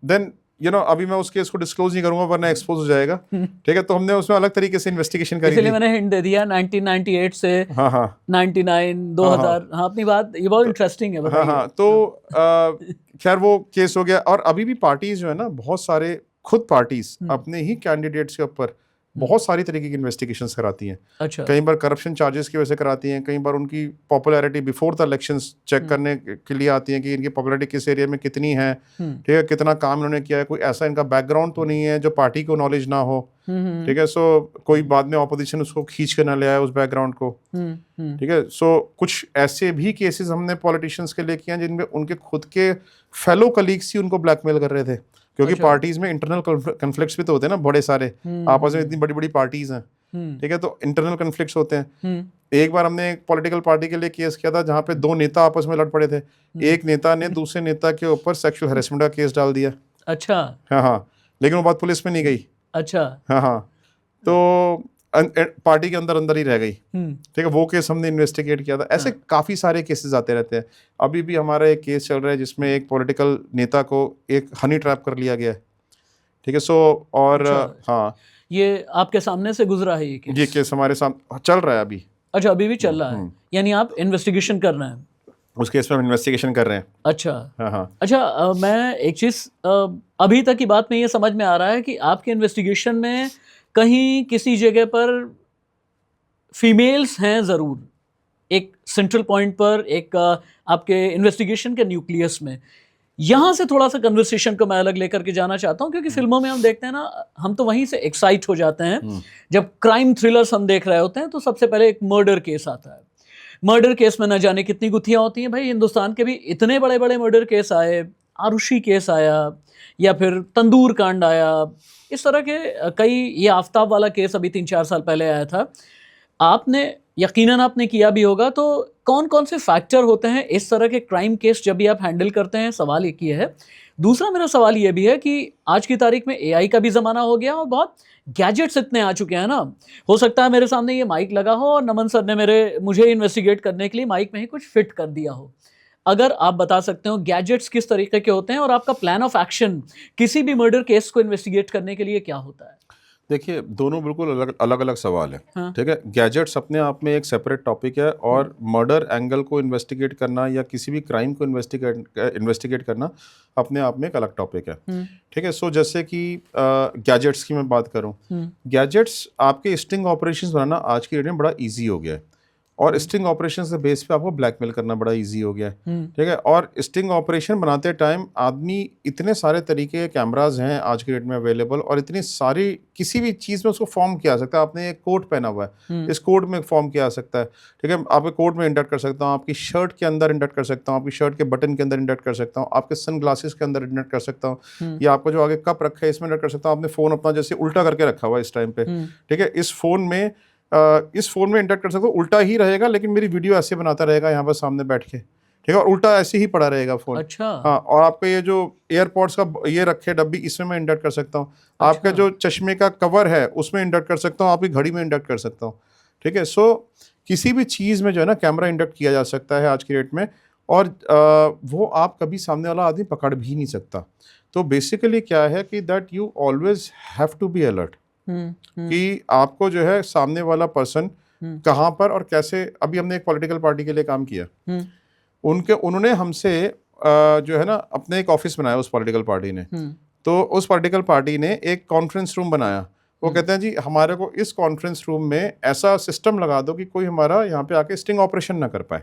देन अभी मैं उस केस को डिस्क्लोज नहीं करूंगा वरना एक्सपोज हो जाएगा। ठीक है, तो हमने उसमें अलग तरीके से इन्वेस्टिगेशन करी इसलिए थी। मैंने हिंट दे दिया 1998 से हाँ हाँ 99 2000। हाँ, अपनी बात ये बहुत इंटरेस्टिंग है, हाँ बताइए। हाँ, तो खैर वो केस हो गया। और अभी भी पार्टीज जो है ना, बहुत सारे खुद पार्टीज अपने ही कैंडिडेट्स के ऊपर बहुत सारी तरीके की इन्वेस्टिगेशंस कराती हैं। अच्छा। कई बार करप्शन चार्जेस की वजह से कराती हैं, कई बार उनकी popularity before the elections check करने के लिए आती हैं कि इनकी पॉपुलैरिटी किस एरिया में कितनी है, ठीक है, कितना काम इन्होंने किया है, कोई ऐसा इनका बैकग्राउंड तो नहीं है जो पार्टी को नॉलेज ना हो। ठीक है, सो कोई बाद में ऑपोजिशन उसको खींच कर ना ले आए उस बैकग्राउंड को। ठीक है, सो कुछ ऐसे भी केसेस हमने पॉलिटिशियंस के लिए किए हैं जिनमें उनके खुद के फेलो कलीग्स ही उनको ब्लैकमेल कर रहे थे, क्योंकि पार्टीज में इंटरनल कन्फ्लिक्ट्स भी तो होते हैं ना, बड़े सारे आपस में, इतनी बड़ी बड़ी पार्टीज हैं। ठीक है, तो इंटरनल कन्फ्लिक्ट्स होते हैं। एक बार हमने एक पॉलिटिकल पार्टी के लिए केस किया था जहाँ पे 2 नेता आपस में लड़ पड़े थे। एक नेता ने दूसरे नेता के ऊपर सेक्सुअल हैरेसमेंट का केस डाल दिया। अच्छा। हाँ हाँ, लेकिन वो बात पुलिस में नहीं गई। अच्छा। हाँ हाँ, तो पार्टी के अंदर अंदर ही रह गई। ठीक है, वो केस हमने इन्वेस्टिगेट किया था। ऐसे काफी सारे केसेस आते रहते हैं। अभी भी हमारा एक केस चल रहा है जिसमें एक पॉलिटिकल नेता को एक हनी ट्रैप कर लिया गया है। ठीक है, सो और हाँ, ये आपके सामने से गुजरा है ये केस हमारे सामने चल रहा है अभी। अच्छा, अभी भी चल रहा है, यानी आप इन्वेस्टिगेशन कर रहे हैं उस केस में, हम इन्वेस्टिगेशन कर रहे हैं। अच्छा। हाँ हाँ। अच्छा, मैं एक चीज़ अभी तक की बात में ये समझ में आ रहा है कि आपके इन्वेस्टिगेशन में कहीं किसी जगह पर फीमेल्स हैं ज़रूर, एक सेंट्रल पॉइंट पर, एक आपके इन्वेस्टिगेशन के न्यूक्लियस में। यहाँ से थोड़ा सा कन्वर्सेशन को मैं अलग लेकर के जाना चाहता हूँ, क्योंकि फिल्मों में हम देखते हैं ना, हम तो वहीं से एक्साइट हो जाते हैं। जब क्राइम थ्रिलर्स हम देख रहे होते हैं तो सबसे पहले एक मर्डर केस आता है। मर्डर केस में न जाने कितनी गुत्थियाँ होती हैं भाई। हिंदुस्तान के भी इतने बड़े बड़े मर्डर केस आए, आरुषि केस आया, या फिर तंदूर कांड आया, इस तरह के कई, ये आफ्ताब वाला केस अभी 3-4 साल पहले आया था। आपने यकीनन आपने किया भी होगा, तो कौन कौन से फैक्टर होते हैं इस तरह के क्राइम केस जब भी आप हैंडल करते हैं? सवाल एक ये है। दूसरा मेरा सवाल ये भी है कि आज की तारीख में AI का भी ज़माना हो गया और बहुत गैजेट्स इतने आ चुके हैं ना। हो सकता है मेरे सामने ये माइक लगा हो और नमन सर ने मुझे इन्वेस्टिगेट करने के लिए माइक में ही कुछ फिट कर दिया हो। अगर आप बता सकते हो गैजेट्स किस तरीके के होते हैं और आपका प्लान ऑफ एक्शन किसी भी मर्डर केस को इन्वेस्टिगेट करने के लिए क्या होता है? देखिए, दोनों बिल्कुल अलग अलग सवाल है। हाँ। ठीक है, गैजेट्स अपने आप में एक सेपरेट टॉपिक है, और मर्डर एंगल को इन्वेस्टिगेट करना या किसी भी क्राइम को इन्वेस्टिगेट करना अपने आप में एक अलग टॉपिक है। ठीक है, सो जैसे कि गैजेट्स की मैं बात करूं, गैजेट्स आपके स्टिंग ऑपरेशंस बनाना आज की डेट में बड़ा इजी हो गया है। और स्टिंग ऑपरेशन के बेस पे आपको ब्लैकमेल करना बड़ा इजी हो गया है, ठीक है। और स्टिंग ऑपरेशन बनाते टाइम आदमी, इतने सारे तरीके के कैमराज हैं आज के डेट में अवेलेबल, और इतनी सारी किसी भी चीज़ में उसको फॉर्म किया जा सकता है। आपने एक कोट पहना हुआ है, इस कोट में फॉर्म किया जा सकता है, ठीक है। आपके कोट में इंडर्ट कर सकता हूँ, आपकी शर्ट के अंदर इंडर्ट कर सकता हूँ, आपकी शर्ट के बटन के अंदर इंडर्ट कर सकता हूँ, आपके सन ग्लासेस के अंदर इंडर्ट कर सकता हूँ, या आपका जो आगे कप रखा है इसमें इंडर्ट कर सकता हूँ। आपने फ़ोन अपना जैसे उल्टा करके रखा हुआ है इस टाइम पे, ठीक है, इस फोन में इंटरेक्ट कर सकते हो। उल्टा ही रहेगा लेकिन मेरी वीडियो ऐसे बनाता रहेगा यहाँ पर सामने बैठ के, ठीक है, और उल्टा ऐसे ही पड़ा रहेगा फोन। अच्छा। हाँ, और आपका ये जो एयरपॉड्स का ये रखे डब्बी, इसमें मैं इंडर्ट कर सकता हूँ। अच्छा। आपका जो चश्मे का कवर है उसमें इंडर्ट कर सकता हूँ, आपकी घड़ी में इंडर्ट कर सकता हूँ, ठीक है। सो किसी भी चीज़ में जो है ना कैमरा इंडक्ट किया जा सकता है आज की डेट में, और वो आप कभी सामने वाला आदमी पकड़ भी नहीं सकता। तो बेसिकली क्या है कि that you always have to be alert कि आपको जो है सामने वाला पर्सन कहाँ पर और कैसे। अभी हमने एक पॉलिटिकल पार्टी के लिए काम किया, उन्होंने हमसे जो है ना अपने एक ऑफिस बनाया उस पॉलिटिकल पार्टी ने। तो उस पॉलिटिकल पार्टी ने एक कॉन्फ्रेंस रूम बनाया। वो कहते हैं जी हमारे को इस कॉन्फ्रेंस रूम में ऐसा सिस्टम लगा दो कि कोई हमारा यहाँ पे आके स्टिंग ऑपरेशन ना कर पाए,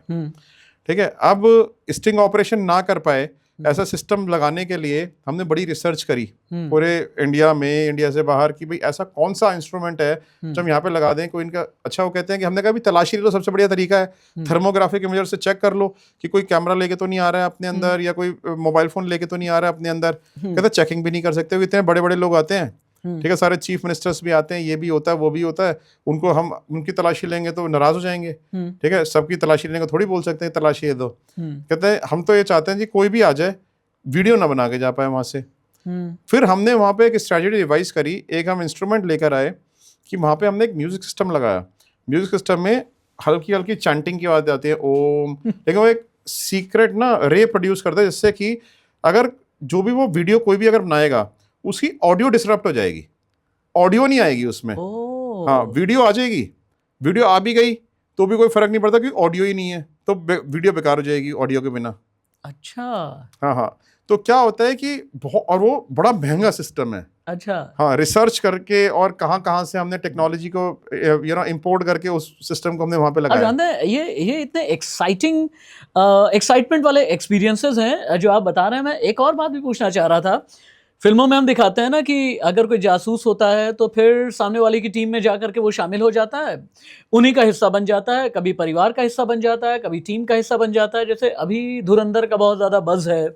ठीक है। अब स्टिंग ऑपरेशन ना कर पाए ऐसा सिस्टम लगाने के लिए हमने बड़ी रिसर्च करी पूरे इंडिया में, इंडिया से बाहर, कि भाई ऐसा कौन सा इंस्ट्रूमेंट है जो हम यहाँ पे लगा दें कोई इनका। अच्छा, वो कहते हैं कि हमने कहा भी तलाशी ले लो, सबसे बढ़िया तरीका है थर्मोग्राफी के मेजर से चेक कर लो कि कोई कैमरा लेके तो नहीं आ रहा है अपने अंदर, या कोई मोबाइल फोन लेके तो नहीं आ रहा है अपने अंदर। कहते चेकिंग भी नहीं कर सकते, इतने बड़े बड़े लोग आते हैं, ठीक है, सारे चीफ मिनिस्टर्स भी आते हैं, ये भी होता है वो भी होता है, उनको हम उनकी तलाशी लेंगे तो नाराज हो जाएंगे, ठीक है। सबकी तलाशी लेने को थोड़ी बोल सकते हैं तलाशी दे दो। कहते हैं हम तो ये चाहते हैं जी कोई भी आ जाए वीडियो ना बना के जा पाए वहां से। फिर हमने वहां पे एक स्ट्रेटजी रिवाइज करी, एक हम इंस्ट्रूमेंट लेकर आए कि वहां पे हमने एक म्यूजिक सिस्टम लगाया। म्यूजिक सिस्टम में हल्की हल्की चैंटिंग की आवाज आती है, ओम, लेकिन वो एक सीक्रेट ना रे प्रोड्यूस करता है, जिससे कि अगर जो भी वो वीडियो कोई भी अगर बनाएगा उसकी ऑडियो डिसरप्ट हो जाएगी, ऑडियो नहीं आएगी उसमें। हाँ, वीडियो आ जाएगी, वीडियो आ भी गई तो भी कोई फर्क नहीं पड़ता क्योंकि ऑडियो ही नहीं है, तो वीडियो बेकार हो जाएगी ऑडियो के बिना। अच्छा। हाँ हाँ, तो क्या होता है कि और वो बड़ा महंगा सिस्टम है। अच्छा। हाँ, रिसर्च करके और कहाँ से हमने टेक्नोलॉजी को इंपोर्ट करके उस सिस्टम को हमने वहाँ पे लगाया। जानते हैं ये इतने एक्साइटमेंट वाले एक्सपीरियंसेस हैं जो आप बता रहे हैं। मैं एक और बात भी पूछना चाह रहा था। फिल्मों में हम दिखाते हैं ना कि अगर कोई जासूस होता है तो फिर सामने वाले की टीम में जाकर के वो शामिल हो जाता है, उन्हीं का हिस्सा बन जाता है, कभी परिवार का हिस्सा बन जाता है, कभी टीम का हिस्सा बन जाता है। जैसे अभी धुरंधर का बहुत ज़्यादा बज़ है,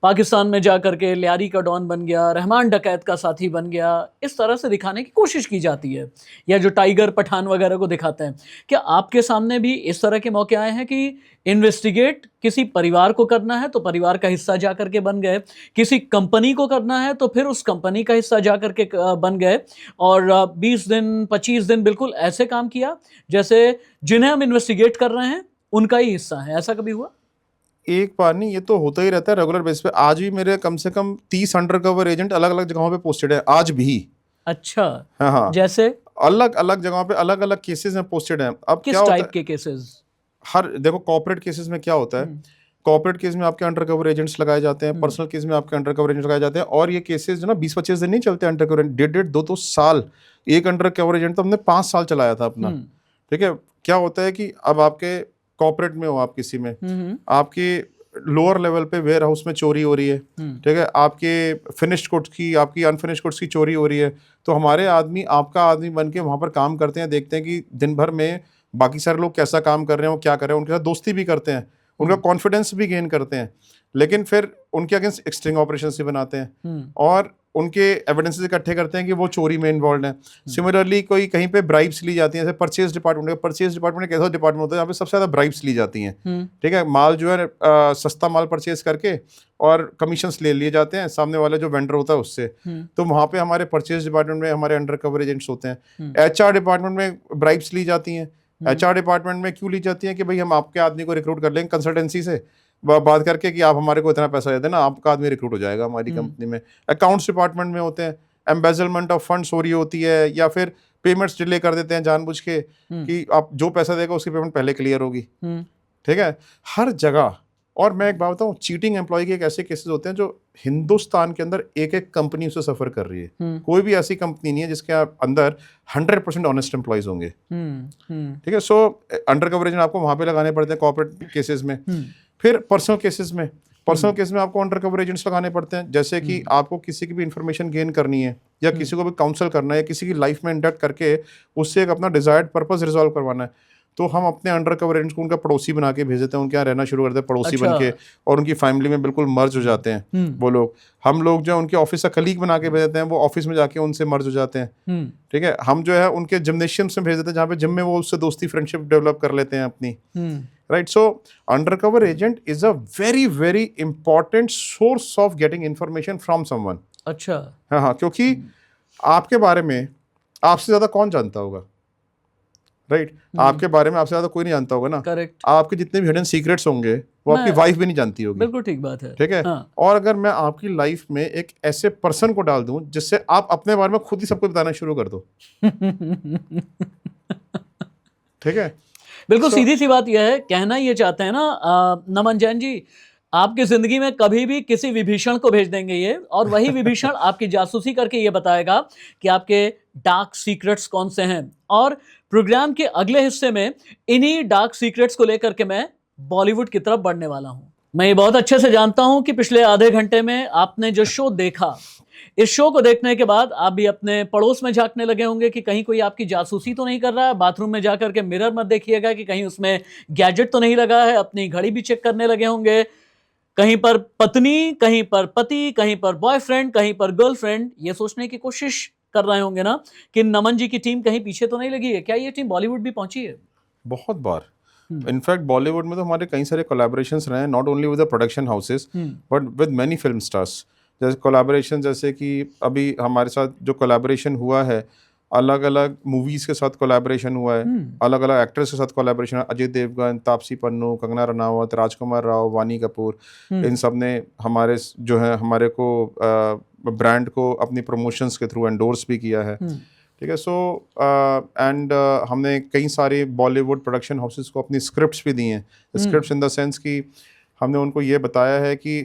पाकिस्तान में जाकर के लियारी का डॉन बन गया, रहमान डकैत का साथी बन गया, इस तरह से दिखाने की कोशिश की जाती है, या जो टाइगर पठान वगैरह को दिखाते हैं। क्या आपके सामने भी इस तरह के मौके आए हैं कि इन्वेस्टिगेट किसी परिवार को करना है तो परिवार का हिस्सा जा करके बन गए, किसी कंपनी को करना है तो फिर उस कंपनी का हिस्सा जा करके बन गए, और 20 दिन 25 दिन बिल्कुल ऐसे काम किया जैसे जिन्हें हम इन्वेस्टिगेट कर रहे हैं उनका ही हिस्सा है? ऐसा कभी हुआ? एक बार नहीं, ये तो होता ही रहता है रेगुलर बेस पे। आज भी मेरे कम से कम 30 अंडरकवर एजेंट अलग अलग जगहों पे पोस्टेड है आज भी। अच्छा। हाँ हाँ, जैसे अलग अलग जगहों पे अलग अलग केसेस में पोस्टेड हैं। अब किस क्या टाइप के केसेस? हर देखो, कॉर्पोरेट केसेस में क्या होता है, कॉर्पोरेट केस में आपके अंडरकवर एजेंट्स लगाए जाते हैं, पर्सनल केस में आपके अंडरकवर एजेंट्स लगाए जाते हैं, और ये केसेस जो ना 20-25 दिन नहीं चलते अंडरकवर, 1.5 2 साल। एक अंडरकवर एजेंट तो हमने 5 साल चलाया था अपना, ठीक है। क्या होता है कि अब आपके कॉर्पोरेट में हो, आप किसी में आपके लोअर लेवल पे वेयर हाउस में चोरी हो रही है, ठीक है, आपके फिनिश्ड गुड्स की, आपकी अनफिनिश्ड गुड्स की चोरी हो रही है, तो हमारे आदमी आपका आदमी बन के वहाँ पर काम करते हैं, देखते हैं कि दिन भर में बाकी सारे लोग कैसा काम कर रहे हैं, वो क्या कर रहे हैं, उनके साथ दोस्ती भी करते हैं, उनका कॉन्फिडेंस भी गेन करते हैं, लेकिन फिर उनके अगेंस्ट स्टिंग ऑपरेशन भी बनाते हैं और उनके एविडेंसेस इकट्ठे करते हैं कि वो चोरी में इन्वॉल्व हैं। सिमिलरली कोई कहीं पे ब्राइब्स ली जाती हैं, जैसे परचेज डिपार्टमेंट एक ऐसा डिपार्टमेंट होता है जहाँ पे सबसे ज़्यादा ब्राइब्स ली जाती हैं, ठीक है। माल जो है सस्ता माल परचेज करके और कमीशंस ले लिए जाते हैं सामने वाले जो वेंडर होता है उससे। तो वहाँ पे हमारे परचेज डिपार्टमेंट में हमारे अंडर कवर एजेंट्स होते हैं। HR डिपार्टमेंट में ब्राइब्स ली जाती हैं। HR डिपार्टमेंट में क्यों ली जाती हैं कि भाई हम आपके आदमी को रिक्रूट कर लेंगे कंसल्टेंसी से बात करके कि आप हमारे को इतना पैसा दे देना, आपका आदमी रिक्रूट हो जाएगा हमारी कंपनी में। अकाउंट्स डिपार्टमेंट में होते हैं, एम्बेजलमेंट ऑफ फंड्स हो रही होती है, या फिर पेमेंट्स डिले कर देते हैं जानबूझ के कि आप जो पैसा देगा उसकी पेमेंट पहले क्लियर होगी, ठीक है, हर जगह। और मैं एक बात बताऊँ, चीटिंग एम्प्लॉय के एक ऐसे केसेस होते हैं जो हिंदुस्तान के अंदर एक एक कंपनी उसे सफर कर रही है। कोई भी ऐसी कंपनी नहीं है जिसके अंदर 100% ऑनेस्ट एम्प्लॉयज होंगे। ठीक है, सो अंडर कवर एजेंट आपको वहां पे लगाने पड़ते हैं कॉर्पोरेट केसेस में। फिर पर्सनल केसेस में आपको अंडर कवर एजेंट्स लगाने पड़ते हैं, जैसे कि आपको किसी की भी इंफॉर्मेशन गेन करनी है या किसी को भी काउंसल करना है, किसी की लाइफ में इंडक्ट करके उससे एक अपना डिजायर्ड पर्पस रिजॉल्व करवाना है, तो हम अपने अंडर कवर एजेंट्स को उनका पड़ोसी बना के भेज देते हैं, उनके यहाँ रहना शुरू करते हैं पड़ोसी बन के, और उनकी फैमिली में बिल्कुल मर्ज हो जाते हैं वो लोग। हम लोग जो है उनके ऑफिस का कलीग बना के भेज देते हैं, वो ऑफिस में जाके उनसे मर्ज हो जाते हैं। ठीक है, हम जो है उनके जिम्नेशियम्स में भेज देते हैं, जहाँ पे जिम में वो उससे दोस्ती फ्रेंडशिप डेवलप कर लेते हैं अपनी। Right, so under cover agent is a very very important source of getting information from someone. अच्छा, हाँ, क्योंकि आपके बारे में आपसे ज्यादा कौन जानता होगा? राइट, आपके बारे में आपसे ज्यादा कोई नहीं जानता होगा ना। करेक्ट। आपके जितने भी हिडन सीक्रेट्स होंगे वो आपकी वाइफ भी नहीं जानती होगी। बिल्कुल ठीक बात है। ठीक है, और अगर मैं आपकी लाइफ में एक ऐसे पर्सन को डाल दूं जिससे आप अपने बारे में खुद ही सबको बताना शुरू कर दो। ठीक है, बिल्कुल सीधी सी बात यह है, कहना ये चाहते हैं ना नमन जैन जी, आपकी जिंदगी में कभी भी किसी विभीषण को भेज देंगे ये, और वही विभीषण आपकी जासूसी करके ये बताएगा कि आपके डार्क सीक्रेट्स कौन से हैं। और प्रोग्राम के अगले हिस्से में इन्हीं डार्क सीक्रेट्स को लेकर के मैं बॉलीवुड की तरफ बढ़ने वाला हूं। मैं ये बहुत अच्छे से जानता हूं कि पिछले आधे घंटे में आपने जो शो देखा, इस शो को देखने के बाद आप भी अपने पड़ोस में झांकने लगे होंगे कि कहीं कोई आपकी जासूसी तो नहीं कर रहा है। बाथरूम में जाकर के मिरर मत देखिएगा कि कहीं उसमें गैजेट तो नहीं लगा है। अपनी घड़ी भी चेक करने लगे होंगे, कहीं पर पत्नी, कहीं पर पति, कहीं पर बॉयफ्रेंड, कहीं पर गर्लफ्रेंड, ये सोचने की कोशिश कर रहे होंगे ना कि नमन जी की टीम कहीं पीछे तो नहीं लगी है। क्या ये टीम बॉलीवुड भी पहुंची है? बहुत बार। इनफैक्ट बॉलीवुड में तो हमारे कई सारे कोलैबोरेशंस रहे हैं, not only with the production houses but with many film stars. जैसे कोलैबोरेशन, जैसे कि अभी हमारे साथ जो कोलैबोरेशन हुआ है, अलग अलग मूवीज के साथ कोलैबोरेशन हुआ है, अलग अलग एक्टर्स के साथ कोलैबोरेशन है। अजय देवगन, तापसी पन्नू, कंगना रनावत, राजकुमार राव, वानी कपूर, इन सब ने हमारे जो है हमारे को ब्रांड को अपनी प्रमोशंस के थ्रू एंडोर्स भी किया है। ठीक है, सो एंड हमने कई सारे बॉलीवुड प्रोडक्शन हाउसेस को अपनी स्क्रिप्ट्स भी दी हैं। स्क्रिप्ट्स इन द सेंस कि हमने उनको ये बताया है कि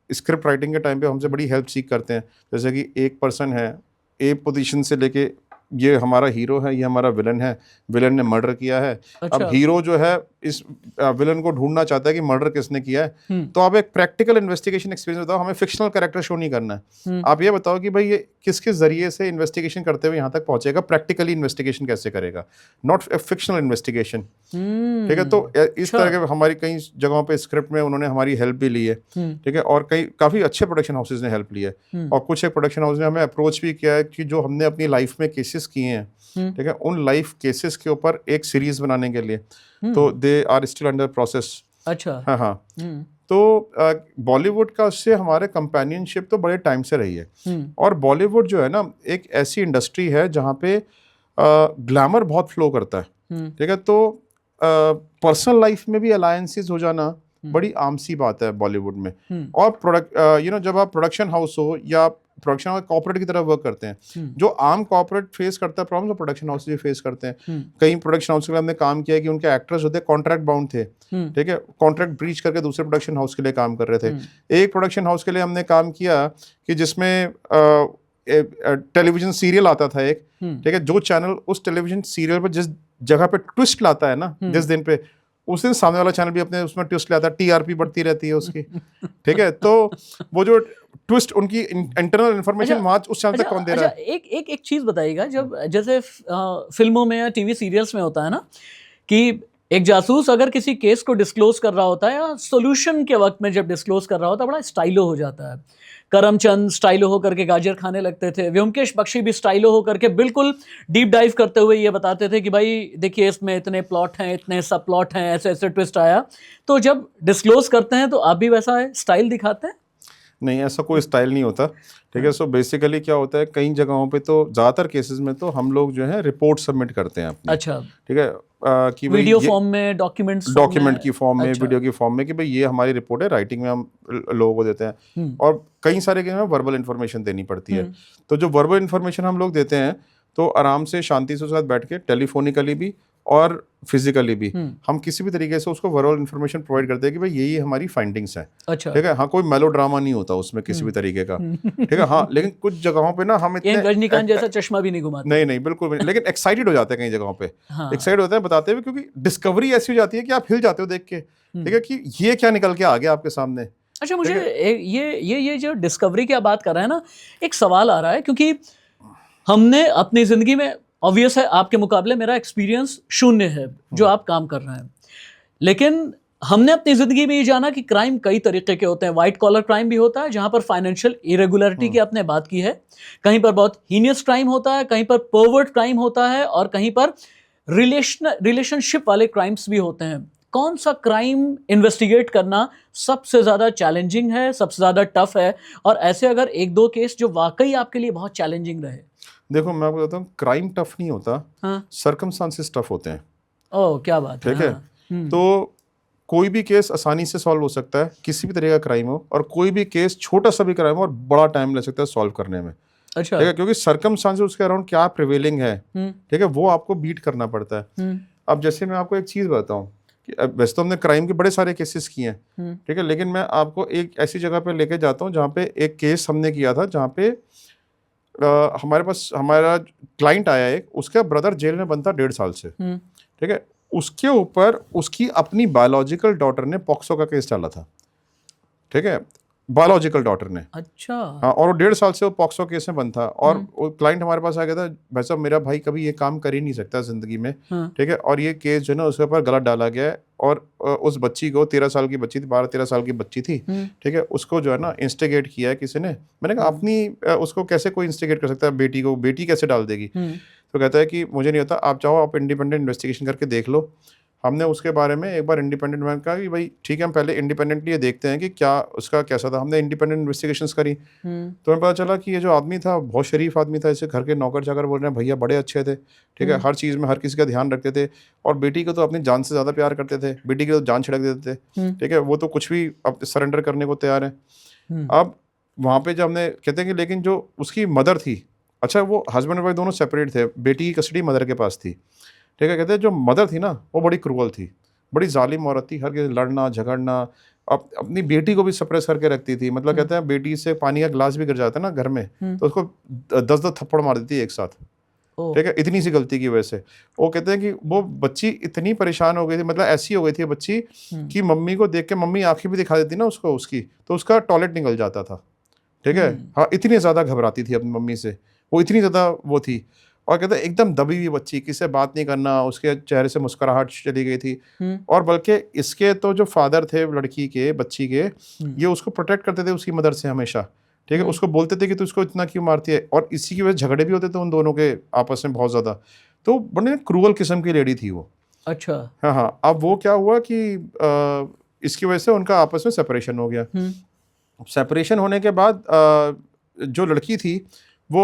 स्क्रिप्ट राइटिंग के टाइम पे हमसे बड़ी हेल्प सीख करते हैं। जैसे कि एक पर्सन है, ए पोजीशन से लेके ये हमारा हीरो है, ये हमारा विलन है, विलन ने मर्डर किया है। अच्छा। अब हीरो जो है इस विलन को ढूंढना चाहता है कि मर्डर किसने किया है। तो आप एक प्रैक्टिकल इन्वेस्टिगेशन एक्सपीरियंस बताओ, हमें फिक्शनल कैरेक्टर शो नहीं करना है। आप ये बताओ कि भाई ये किसके जरिए से इन्वेस्टिगेशन करते हुए यहाँ तक पहुंचेगा, प्रैक्टिकली इन्वेस्टिगेशन कैसे करेगा, नॉट फिक्शनल इन्वेस्टिगेशन। ठीक है, तो इस तरह के हमारी कई जगहों पे स्क्रिप्ट में उन्होंने हमारी हेल्प भी ली है। ठीक है, और कई काफी अच्छे प्रोडक्शन हाउसेज ने हेल्प ली है, और कुछ एक प्रोडक्शन हाउस ने हमें अप्रोच भी किया है कि जो हमने अपनी लाइफ में केसेस किए हैं, ठीक है, उन लाइफ केसेस के ऊपर एक सीरीज बनाने के लिए, तो they are still under process. अच्छा, हाँ। तो बॉलीवुड का उससे हमारे कंपेनियनशिप तो बड़े टाइम से रही है। और बॉलीवुड जो है ना, एक ऐसी इंडस्ट्री है जहाँ पे ग्लैमर बहुत फ्लो करता है। ठीक है, तो पर्सनल लाइफ में भी अलायंसेस हो जाना बड़ी आम सी बात है बॉलीवुड में। और जब आप प्रोडक्शन हाउस हो या प्रोडक्शन हाउस कॉर्पोरेट की तरफ वर्क करते हैं, जो आम कॉर्पोरेट फेस करता है प्रॉब्लम, तो प्रोडक्शन हाउस भी फेस करते हैं। कई प्रोडक्शन हाउस के लिए हमने काम किया है कि उनके एक्टर्स होते कॉन्ट्रैक्ट बाउंड थे। ठीक है, कॉन्ट्रैक्ट ब्रीच करके दूसरे प्रोडक्शन हाउस के लिए काम कर रहे थे। एक प्रोडक्शन हाउस के लिए हमने काम किया कि जिसमें टेलीविजन सीरियल आता था एक। ठीक है, जो चैनल उस टेलीविजन सीरियल पर जिस जगह पे ट्विस्ट लाता है ना, जिस दिन पे, उस दिन सामने वाला चैनल भी अपने उसमें ट्विस्ट लाता है, टीआरपी बढ़ती रहती है उसकी। ठीक है, तो वो जो ट्विस्ट, उनकी इंटरनल इन्फॉर्मेशन वहां उस चैनल तक कौन दे रहा है। एक चीज बताइएगा, जब जैसे फिल्मों में या टीवी सीरियल्स में होता है ना कि एक जासूस अगर किसी केस को डिस्क्लोज कर रहा होता है या सोल्यूशन के वक्त में जब डिस्क्लोज कर रहा होता है, बड़ा स्टाइलो हो जाता है। करमचंद स्टाइलो होकर के गाजर खाने लगते थे, व्योमकेश बख्शी भी स्टाइलो होकर के बिल्कुल डीप डाइव करते हुए ये बताते थे कि भाई देखिए इसमें इतने प्लॉट हैं, इतने सब प्लॉट हैं, ऐसे ऐसे ट्विस्ट आया। तो जब डिस्क्लोज करते हैं तो आप भी वैसा स्टाइल दिखाते हैं? नहीं, ऐसा कोई स्टाइल नहीं होता। ठीक है, सो बेसिकली क्या होता है, कई जगहों पे तो ज़्यादातर केसेस में तो हम लोग जो है रिपोर्ट सबमिट करते हैं अपनी। अच्छा। ठीक है, कि वीडियो फॉर्म में, डॉक्यूमेंट की फॉर्म में, वीडियो की फॉर्म में, कि भाई ये हमारी रिपोर्ट है, राइटिंग में हम लोगों को देते हैं। और कई सारे केस में वर्बल इन्फॉर्मेशन देनी पड़ती है। तो जो वर्बल इन्फॉर्मेशन हम लोग देते हैं, तो आराम से शांति से साथ बैठ के टेलीफोनिकली भी और फिजिकली भी हम किसी भी तरीके से उसको ओवरऑल इन्फॉर्मेशन प्रोवाइड करते हैं कि भाई यही हमारी फाइंडिंग्स हैं। अच्छा। ठीक है, हाँ कोई मेलोड्रामा नहीं होता उसमें किसी भी तरीके का। ठीक है, हाँ लेकिन कुछ जगहों पे ना हम ये इतने रजनीकांत जैसा चश्मा भी नहीं घुमाते। नहीं नहीं बिल्कुल भी नहीं, लेकिन एक्साइटेड हो जाते हैं कई जगहों पे। एक्साइटेड होते हैं बताते हुए, क्योंकि डिस्कवरी ऐसी हो जाती है कि आप हिल जाते हो देख के। ठीक है, कि ये क्या निकल के आ गया आपके सामने। अच्छा, मुझे ये जो डिस्कवरी की आप बात कर रहे हैं ना, एक सवाल आ रहा है, क्योंकि हमने अपनी जिंदगी में, ऑब्वियस है आपके मुकाबले मेरा एक्सपीरियंस शून्य है जो आप काम कर रहे हैं, लेकिन हमने अपनी जिंदगी में ये जाना कि क्राइम कई तरीके के होते हैं। व्हाइट कॉलर क्राइम भी होता है जहां पर फाइनेंशियल इरेगुलरिटी की आपने बात की है, कहीं पर बहुत हीनियस क्राइम होता है, कहीं पर पर्वर्ट क्राइम होता है, और कहीं पर रिलेशनशिप वाले क्राइम्स भी होते हैं। कौन सा क्राइम इन्वेस्टिगेट करना सबसे ज़्यादा चैलेंजिंग है, सबसे ज़्यादा टफ है, और ऐसे अगर एक दो केस जो वाकई आपके लिए बहुत चैलेंजिंग रहे? देखो मैं आपको बताता हूँ, क्राइम टफ नहीं होता, हाँ, सर्कमस्टांसेस टफ होते हैं। ओह क्या बात है। ठीक है, तो कोई भी केस आसानी से सॉल्व हो सकता है, किसी भी तरह का क्राइम हो, और कोई भी केस छोटा सा भी क्राइम हो और बड़ा टाइम लग सकता है सॉल्व करने में। अच्छा। ठीक है, क्योंकि सर्कमस्टांसेस उसके अराउंड क्या प्रिवेलिंग है, ठीक है, वो आपको बीट करना पड़ता है। अब जैसे मैं आपको एक चीज़ बताऊँ कि वैसे तो हमने क्राइम के बड़े सारे केसेस किए हैं, ठीक है, लेकिन मैं आपको एक ऐसी जगह पे लेके जाता हूँ जहाँ पे एक केस हमने किया था, जहाँ पे हमारे पास हमारा क्लाइंट आया एक, उसका ब्रदर जेल में बंद था 1.5 साल से। ठीक है, उसके ऊपर उसकी अपनी बायोलॉजिकल डॉटर ने पॉक्सो का केस डाला था। ठीक है, बायोलॉजिकल डॉटर ने। अच्छा। हाँ, और वो 1.5 साल से वो पॉक्सो केस में बंद था, और वो क्लाइंट हमारे पास आ गया था, भाई साहब मेरा भाई कभी ये काम कर ही नहीं सकता जिंदगी में। ठीक है, और ये केस जो है ना उसके ऊपर गलत डाला गया है, और उस बच्ची को 13 साल की बच्ची थी, 12-13 साल की बच्ची थी। ठीक है, उसको जो है ना इंस्टिगेट किया है किसी ने। मैंने कहा अपनी उसको कैसे कोई इंस्टिगेट कर सकता है, बेटी को, बेटी कैसे डाल देगी? तो कहता है कि मुझे नहीं होता, आप चाहो आप इंडिपेंडेंट इन्वेस्टिगेशन करके देख लो। हमने उसके बारे में एक बार इंडिपेंडेंट में कहा कि भाई ठीक है, हम पहले इंडिपेंडेंटली ये देखते हैं कि क्या उसका कैसा था। हमने इंडिपेंडेंट इन्वेस्टिगेशंस करी, तो हमें पता चला कि ये जो आदमी था बहुत शरीफ आदमी था, इसे घर के नौकर चाकर बोल रहे हैं भैया बड़े अच्छे थे। ठीक है, हर चीज़ में हर किसी का ध्यान रखते थे, और बेटी को तो अपनी जान से ज़्यादा प्यार करते थे, बेटी की तो जान छिड़क देते थे। ठीक है, वो तो कुछ भी अब सरेंडर करने को तैयार है। अब वहाँ पे जब हमने कहते हैं कि लेकिन जो उसकी मदर थी, अच्छा वो हस्बैंड और वाइफ दोनों सेपरेट थे, बेटी की कस्टडी मदर के पास थी। ठीक है, कहते हैं जो मदर थी ना वो बड़ी क्रूअल थी, बड़ी जालिम औरत थी, हर किसी से लड़ना झगड़ना, अपनी बेटी को भी सप्रेस करके रखती थी। मतलब कहते हैं बेटी से पानी का गिलास भी गिर जाता है ना घर में, तो उसको 10-10 थप्पड़ मार देती है एक साथ। ठीक है, इतनी सी गलती की वजह से। वो कहते हैं कि वो बच्ची इतनी परेशान हो गई थी, मतलब ऐसी हो गई थी बच्ची कि मम्मी को देख के, मम्मी आंखें भी दिखा देती ना उसको उसकी, तो उसका टॉयलेट निकल जाता था। ठीक है, हाँ इतनी ज़्यादा घबराती थी अपनी मम्मी से, वो इतनी ज़्यादा वो थी। और कहते हैं एकदम दबी हुई बच्ची, किसी से बात नहीं करना, उसके चेहरे से मुस्कुराहट चली गई थी। और बल्कि इसके तो जो फादर थे लड़की के, बच्ची के, ये उसको प्रोटेक्ट करते थे उसकी मदर से हमेशा। ठीक है, उसको बोलते थे कि तू इसको इतना क्यों मारती है, और इसी की वजह से झगड़े भी होते थे उन दोनों के आपस में बहुत ज़्यादा। तो बड़े क्रूअल किस्म की लेडी थी वो। अच्छा। हाँ हाँ, अब वो क्या हुआ कि इसकी वजह से उनका आपस में सेपरेशन हो गया। सेपरेशन होने के बाद जो लड़की थी वो